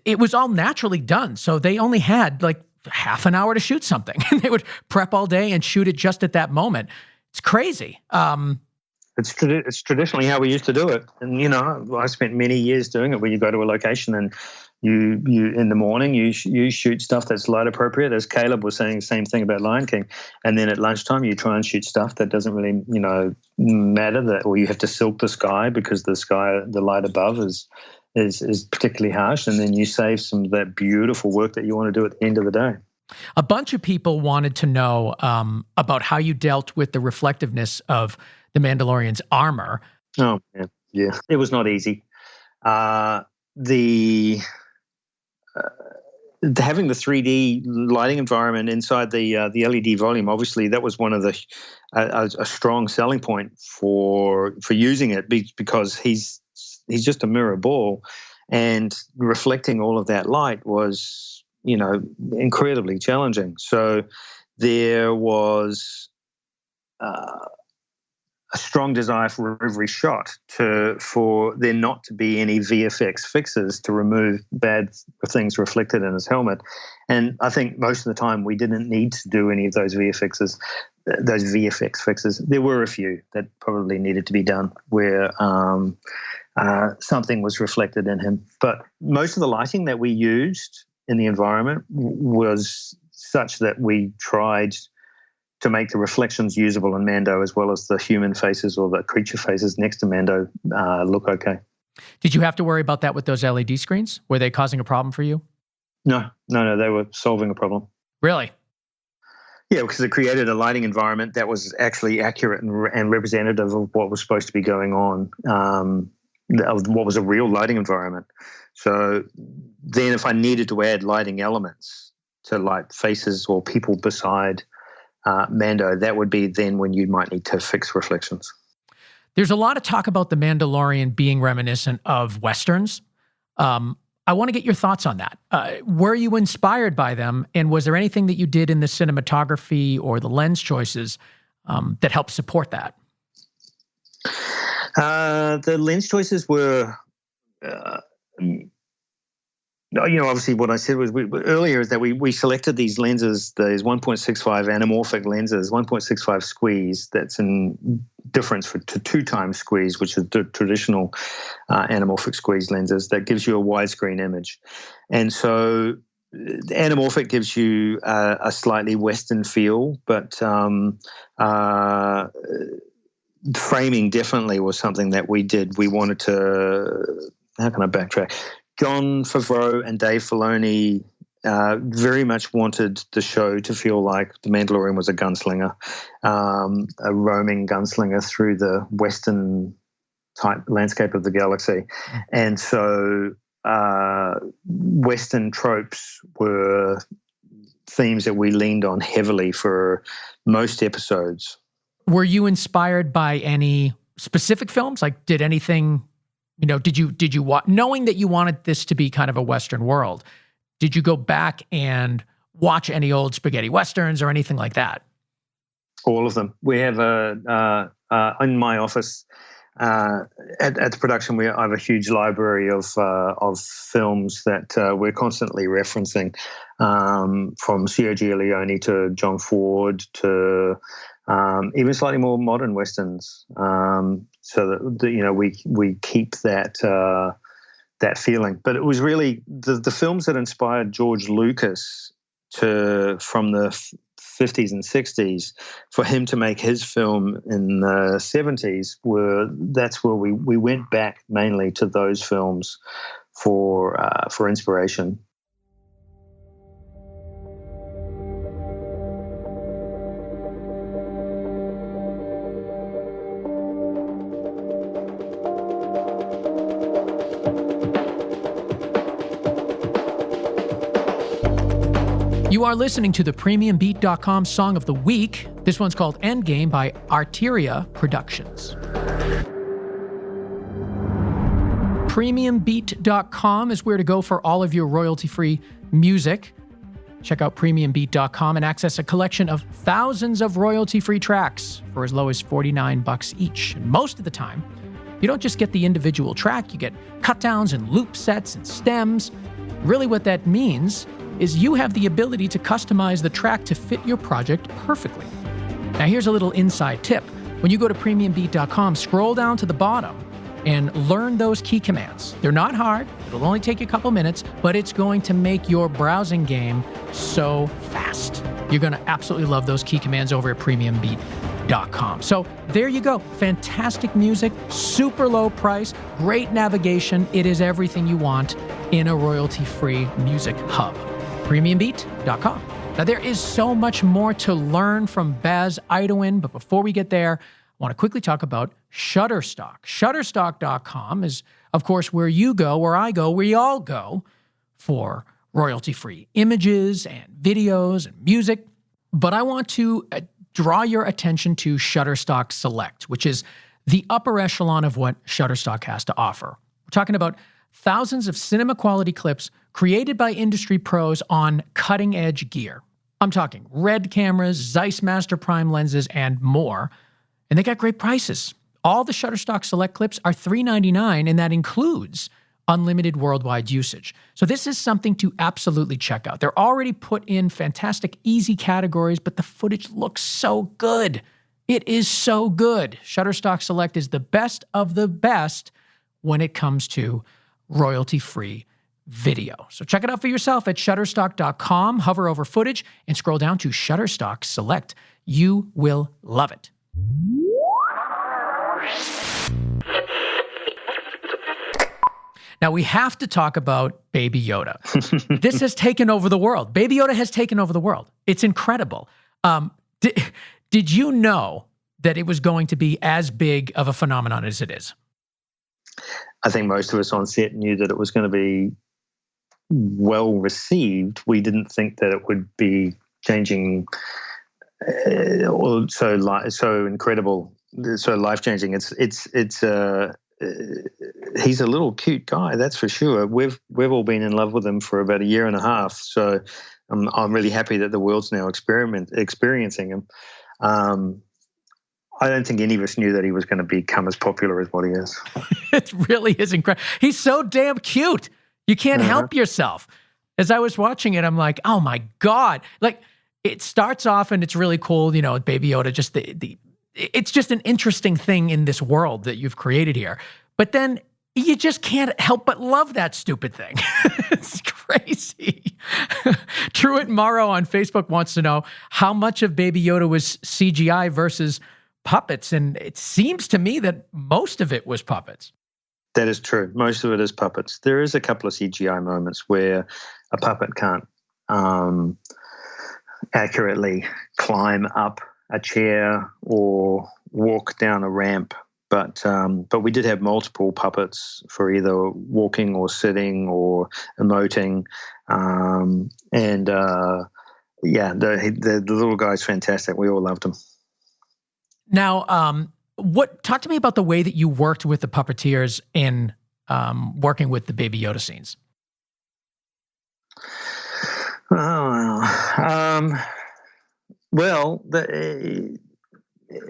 it was all naturally done. So they only had like half an hour to shoot something, and they would prep all day and shoot it just at that moment. It's crazy. It's traditionally how we used to do it. And, I spent many years doing it, where you go to a location and you in the morning, you shoot stuff that's light appropriate, as Caleb was saying the same thing about Lion King. And then at lunchtime, you try and shoot stuff that doesn't really, matter, or you have to silk the sky because the light above is particularly harsh, and then you save some of that beautiful work that you want to do at the end of the day. A bunch of people wanted to know about how you dealt with the reflectiveness of the Mandalorian's armor. Oh, yeah. It was not easy. Having the 3D lighting environment inside the LED volume, obviously that was one of a strong selling point for using it, because he's just a mirror ball, and reflecting all of that light was, incredibly challenging. So there was a strong desire for every shot for there not to be any VFX fixes to remove bad things reflected in his helmet. And I think most of the time we didn't need to do any of those VFX fixes. There were a few that probably needed to be done where something was reflected in him. But most of the lighting that we used in the environment was such that we tried to make the reflections usable in Mando, as well as the human faces or the creature faces next to Mando look okay. Did you have to worry about that with those LED screens? Were they causing a problem for you? No, they were solving a problem. Really? Yeah, because it created a lighting environment that was actually accurate and representative of what was supposed to be going on, of what was a real lighting environment. So then if I needed to add lighting elements to light faces or people beside Mando, that would be then when you might need to fix reflections. There's a lot of talk about the Mandalorian being reminiscent of Westerns. I want to get your thoughts on that. Were you inspired by them? And was there anything that you did in the cinematography or the lens choices that helped support that? The lens choices were, obviously what I said was earlier is that we selected these lenses, these 1.65 anamorphic lenses, 1.65 squeeze. That's in difference to 2 times squeeze, which is the traditional anamorphic squeeze lenses. That gives you a widescreen image, and so the anamorphic gives you a slightly Western feel, but framing definitely was something that we did. We wanted to. How can I backtrack? Jon Favreau and Dave Filoni very much wanted the show to feel like The Mandalorian was a gunslinger, a roaming gunslinger through the Western type landscape of the galaxy. And so Western tropes were themes that we leaned on heavily for most episodes. Were you inspired by any specific films? Like, did anything... did you watch, knowing that you wanted this to be kind of a Western world, did you go back and watch any old spaghetti Westerns or anything like that? All of them. We have in my office at the production, I have a huge library of films that we're constantly referencing, from Sergio Leone to John Ford to even slightly more modern Westerns. So that we keep that feeling. But it was really the films that inspired George Lucas from the 50s and 60s for him to make his film in the 70s. That's where we went back mainly to those films for inspiration. You are listening to the PremiumBeat.com Song of the Week. This one's called Endgame by Arteria Productions. PremiumBeat.com is where to go for all of your royalty-free music. Check out PremiumBeat.com and access a collection of thousands of royalty-free tracks for as low as $49 each. And most of the time, you don't just get the individual track, you get cut-downs and loop sets and stems. Really what that means is you have the ability to customize the track to fit your project perfectly. Now here's a little inside tip. When you go to PremiumBeat.com, scroll down to the bottom and learn those key commands. They're not hard, it'll only take you a couple minutes, but it's going to make your browsing game so fast. You're gonna absolutely love those key commands over at PremiumBeat.com. So there you go, fantastic music, super low price, great navigation. It is everything you want in a royalty-free music hub. PremiumBeat.com. Now, there is so much more to learn from Baz Idoine, but before we get there, I want to quickly talk about Shutterstock. Shutterstock.com is, of course, where you go, where I go, where we all go for royalty-free images and videos and music. But I want to draw your attention to Shutterstock Select, which is the upper echelon of what Shutterstock has to offer. We're talking about thousands of cinema quality clips created by industry pros on cutting-edge gear. I'm talking RED cameras, Zeiss Master Prime lenses, and more. And they got great prices. All the Shutterstock Select clips are $3.99, and that includes unlimited worldwide usage. So this is something to absolutely check out. They're already put in fantastic, easy categories, but the footage looks so good. It is so good. Shutterstock Select is the best of the best when it comes to royalty-free video. So check it out for yourself at Shutterstock.com. Hover over footage and scroll down to Shutterstock Select. You will love it. Now we have to talk about Baby Yoda. This has taken over the world. Baby Yoda has taken over the world. It's incredible. Did you know that it was going to be as big of a phenomenon as it is? I think most of us on set knew that it was going to be well received. We didn't think that it would be changing so incredible, so life changing. He's a little cute guy, that's for sure. We've all been in love with him for about a year and a half. So I'm really happy that the world's now experiencing him. I don't think any of us knew that he was going to become as popular as what he is. It really is incredible. He's so damn cute. You can't help yourself. As I was watching it, I'm like, oh my God. Like, it starts off and it's really cool, you know, Baby Yoda, just it's just an interesting thing in this world that you've created here. But then you just can't help but love that stupid thing. It's crazy. Truett Morrow on Facebook wants to know how much of Baby Yoda was CGI versus puppets. And it seems to me that most of it was puppets. That is true. Most of it is puppets. There is a couple of CGI moments where a puppet can't accurately climb up a chair or walk down a ramp. But we did have multiple puppets for either walking or sitting or emoting. The little guy's fantastic. We all loved him. Now, talk to me about the way that you worked with the puppeteers in working with the Baby Yoda scenes.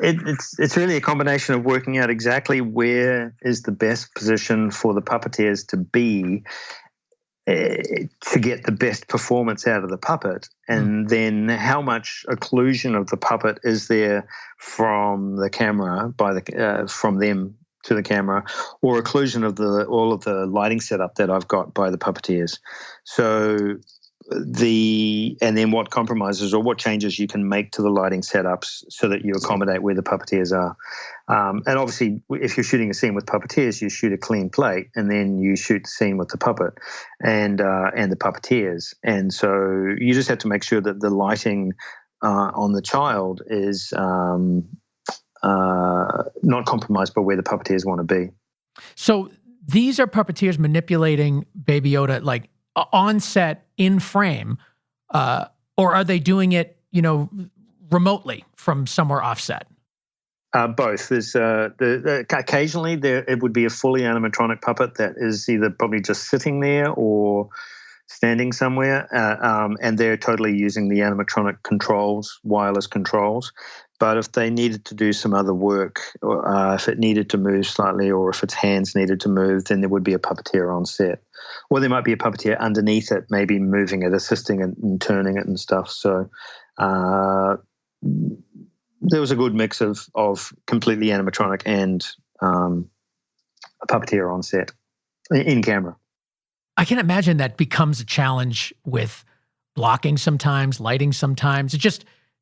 It's really a combination of working out exactly where is the best position for the puppeteers to be to get the best performance out of the puppet, and then how much occlusion of the puppet is there from the camera from them to the camera, or occlusion of all of the lighting setup that I've got by the puppeteers. So and then what compromises or what changes you can make to the lighting setups so that you accommodate where the puppeteers are. And obviously, if you're shooting a scene with puppeteers, you shoot a clean plate, and then you shoot the scene with the puppet and the puppeteers. And so you just have to make sure that the lighting on the child is not compromised by where the puppeteers want to be. So these are puppeteers manipulating Baby Yoda, like on set, in frame, or are they doing it, remotely from somewhere offset? Both. There's occasionally it would be a fully animatronic puppet that is either probably just sitting there or standing somewhere, and they're totally using the animatronic controls, wireless controls. But if they needed to do some other work, or if it needed to move slightly, or if its hands needed to move, then there would be a puppeteer on set. Or there might be a puppeteer underneath it, maybe moving it, assisting it and turning it and stuff. So there was a good mix of completely animatronic and a puppeteer on set, in camera. I can imagine that becomes a challenge with blocking sometimes, lighting sometimes.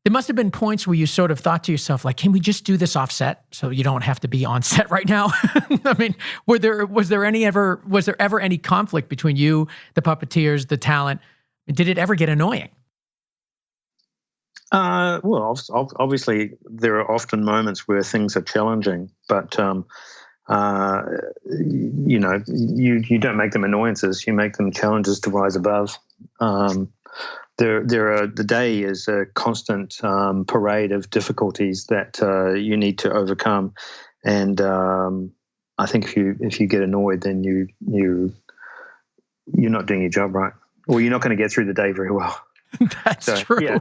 There must have been points where you sort of thought to yourself, like, can we just do this offset so you don't have to be on set right now? I mean, was there ever any conflict between you, the puppeteers, the talent? Did it ever get annoying? Well, obviously there are often moments where things are challenging, but you don't make them annoyances; you make them challenges to rise above. The day is a constant parade of difficulties that you need to overcome, and I think if you get annoyed, then you're not doing your job right, or you're not going to get through the day very well. That's true. Yeah,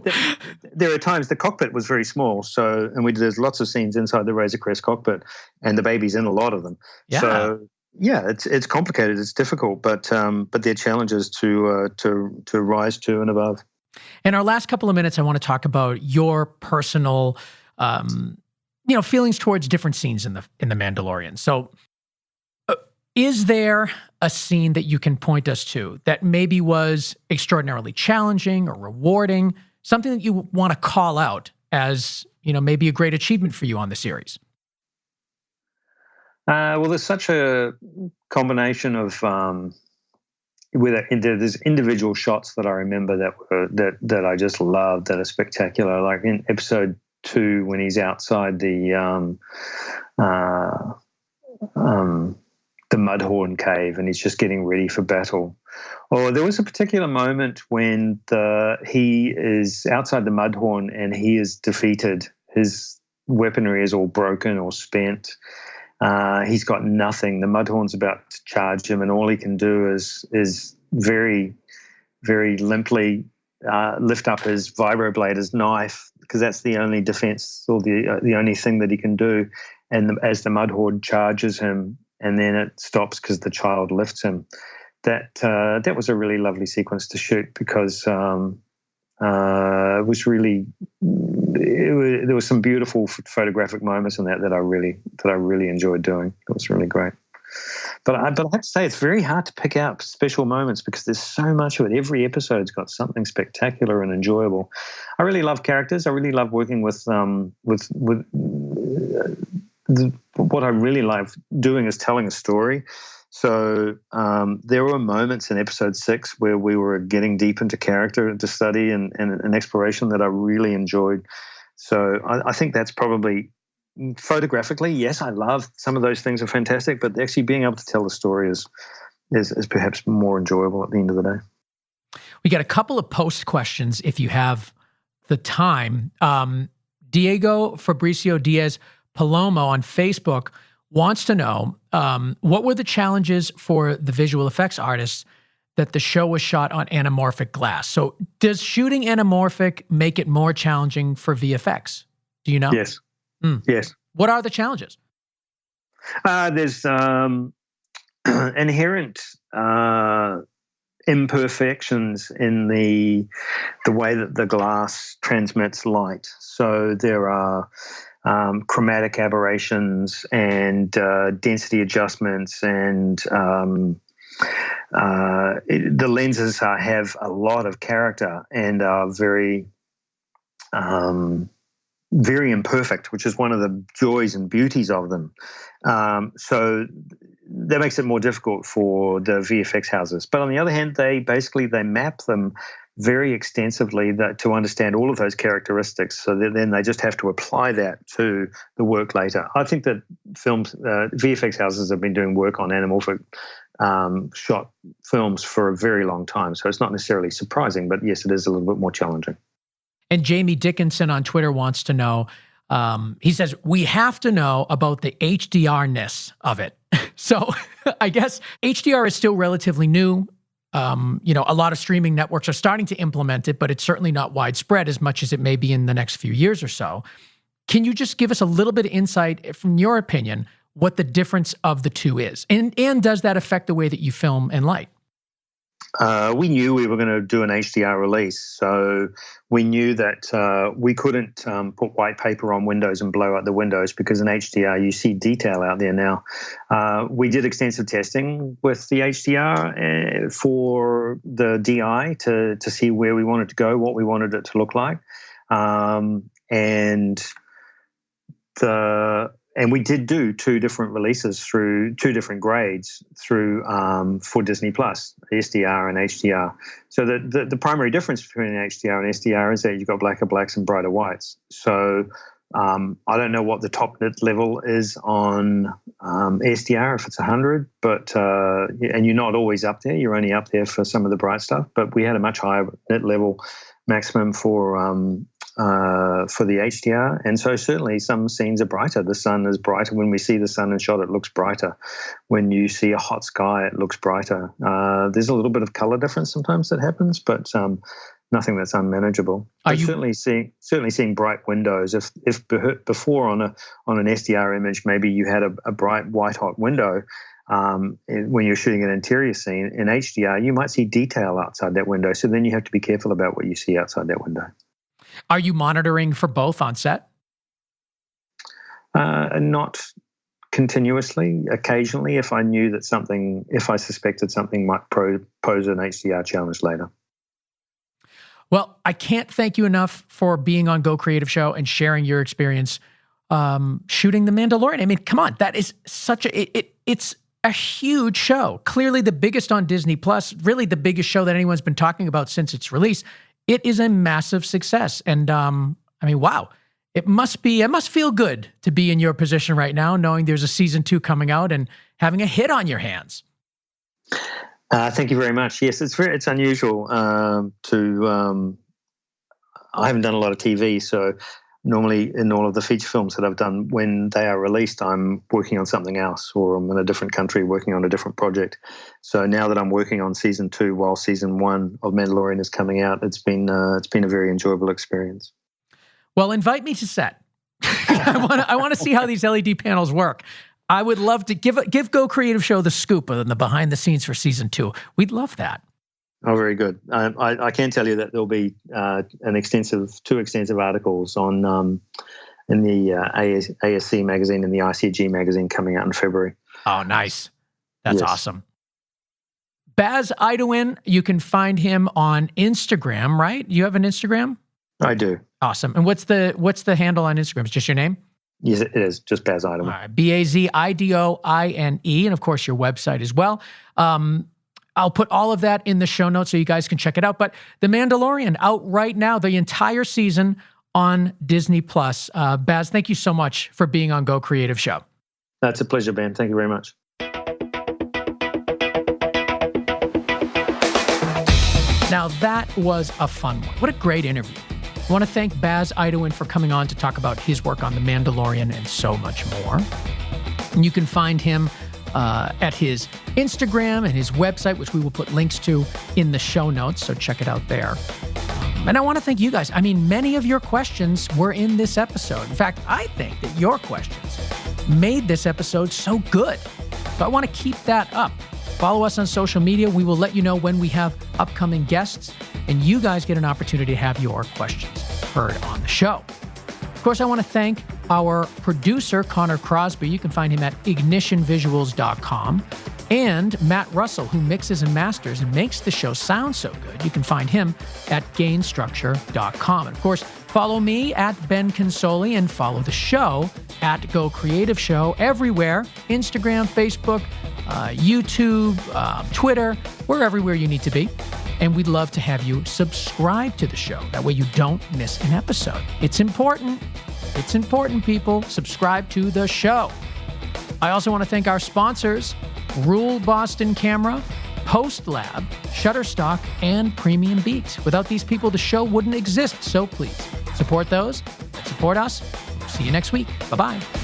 there are times the cockpit was very small, and there's lots of scenes inside the Razor Crest cockpit, and the baby's in a lot of them. Yeah. So yeah, it's complicated, it's difficult, but there are challenges to rise to and above. In our last couple of minutes, I want to talk about your personal, feelings towards different scenes in the Mandalorian. So, is there a scene that you can point us to that maybe was extraordinarily challenging or rewarding, something that you want to call out as, maybe a great achievement for you on the series? Well, there's such a combination of there's individual shots that I remember that I just loved, that are spectacular. Like in episode 2, when he's outside the Mudhorn cave and he's just getting ready for battle. Or there was a particular moment when he is outside the Mudhorn and he is defeated. His weaponry is all broken or spent. He's got nothing. The Mudhorn's about to charge him, and all he can do is very, very limply lift up his vibroblade, his knife, because that's the only defense or the only thing that he can do. And as the mud horde charges him, and then it stops because the child lifts him. That was a really lovely sequence to shoot because it was really there was some beautiful photographic moments in that I really enjoyed doing. It was really great. But I have to say, it's very hard to pick out special moments because there's so much of it. Every episode's got something spectacular and enjoyable. I really love characters. I really love working with what I really love doing is telling a story. So there were moments in episode 6 where we were getting deep into character, into study and exploration that I really enjoyed. So I think that's probably, photographically, yes, I love some of those things are fantastic, but actually being able to tell the story is perhaps more enjoyable at the end of the day. We got a couple of post questions if you have the time. Diego Fabricio Diaz Palomo on Facebook wants to know, what were the challenges for the visual effects artists that the show was shot on anamorphic glass? So does shooting anamorphic make it more challenging for VFX? Do you know? Yes. Yes. What are the challenges? There's inherent imperfections in the way that the glass transmits light. So there are chromatic aberrations and density adjustments, and the lenses have a lot of character and are very very imperfect, which is one of the joys and beauties of them. So that makes it more difficult for the VFX houses. But on the other hand, they map them very extensively to understand all of those characteristics. So then they just have to apply that to the work later. I think that VFX houses have been doing work on anamorphic shot films for a very long time. So it's not necessarily surprising, but yes, it is a little bit more challenging. And Jamie Dickinson on Twitter wants to know, he says, we have to know about the HDR-ness of it. So I guess HDR is still relatively new. A lot of streaming networks are starting to implement it, but it's certainly not widespread as much as it may be in the next few years or so. Can you just give us a little bit of insight from your opinion, what the difference of the two is? And does that affect the way that you film and light? We knew we were going to do an HDR release, so we knew that we couldn't put white paper on windows and blow out the windows, because in HDR you see detail out there now. We did extensive testing with the HDR for the DI to see where we wanted to go, what we wanted it to look like, and we did do 2 different releases through 2 different grades for Disney Plus, SDR and HDR. So the primary difference between HDR and SDR is that you've got blacker blacks and brighter whites. So I don't know what the top nit level is on SDR, if it's 100, but and you're not always up there. You're only up there for some of the bright stuff. But we had a much higher nit level maximum for the HDR, and so certainly some scenes are brighter. The sun is brighter. When we see the sun in shot, it looks brighter. When you see a hot sky, it looks brighter. There's a little bit of color difference sometimes that happens, but nothing that's unmanageable. Certainly seeing bright windows. If before on an SDR image, maybe you had a bright white hot window. When you're shooting an interior scene in HDR, you might see detail outside that window. So then you have to be careful about what you see outside that window. Are you monitoring for both on set? Not continuously. Occasionally, if I suspected something might pose an HDR challenge later. Well, I can't thank you enough for being on Go Creative Show and sharing your experience shooting The Mandalorian. I mean, come on, that is it's a huge show. Clearly the biggest on Disney Plus, really the biggest show that anyone's been talking about since its release. It is a massive success. And I mean, wow, it must feel good to be in your position right now, knowing there's a season 2 coming out and having a hit on your hands. Thank you very much. Yes, it's unusual to. I haven't done a lot of TV, so normally in all of the feature films that I've done, when they are released, I'm working on something else, or I'm in a different country working on a different project. So now that I'm working on season 2 while season 1 of Mandalorian is coming out, it's been a very enjoyable experience. Well, invite me to set. I want to see how these LED panels work. I would love to give Go Creative Show the scoop on the behind the scenes for season 2. We'd love that. Oh, very good. I can tell you that there'll be two extensive articles on in the ASC magazine and the ICG magazine coming out in February. Oh, nice. That's awesome. Baz Idoine, you can find him on Instagram, right? You have an Instagram? I do. Awesome. And what's the handle on Instagram? It's just your name? Yes, it is. Just Baz Idoine. All right. BAZIDOINE. And of course, your website as well. I'll put all of that in the show notes so you guys can check it out. But The Mandalorian out right now, the entire season on Disney+. Baz, thank you so much for being on Go Creative Show. That's a pleasure, Ben. Thank you very much. Now, that was a fun one. What a great interview. I want to thank Baz Idoine for coming on to talk about his work on The Mandalorian and so much more. And you can find him at his Instagram and his website, which we will put links to in the show notes, so check it out there. And I want to thank you guys. I mean, many of your questions were in this episode. In fact, I think that your questions made this episode so good. So I want to keep that up. Follow us on social media. We will let you know when we have upcoming guests, and you guys get an opportunity to have your questions heard on the show. Of course, I want to thank our producer, Connor Crosby. You can find him at ignitionvisuals.com. And Matt Russell, who mixes and masters and makes the show sound so good. You can find him at gainstructure.com. And of course, follow me at Ben Consoli and follow the show at Go Creative Show everywhere. Instagram, Facebook, YouTube, Twitter. We're everywhere you need to be. And we'd love to have you subscribe to the show. That way you don't miss an episode. It's important. It's important, people. Subscribe to the show. I also want to thank our sponsors, Rule Boston Camera, Post Lab, Shutterstock, and Premium Beat. Without these people, the show wouldn't exist. So please support those, support us. See you next week. Bye-bye.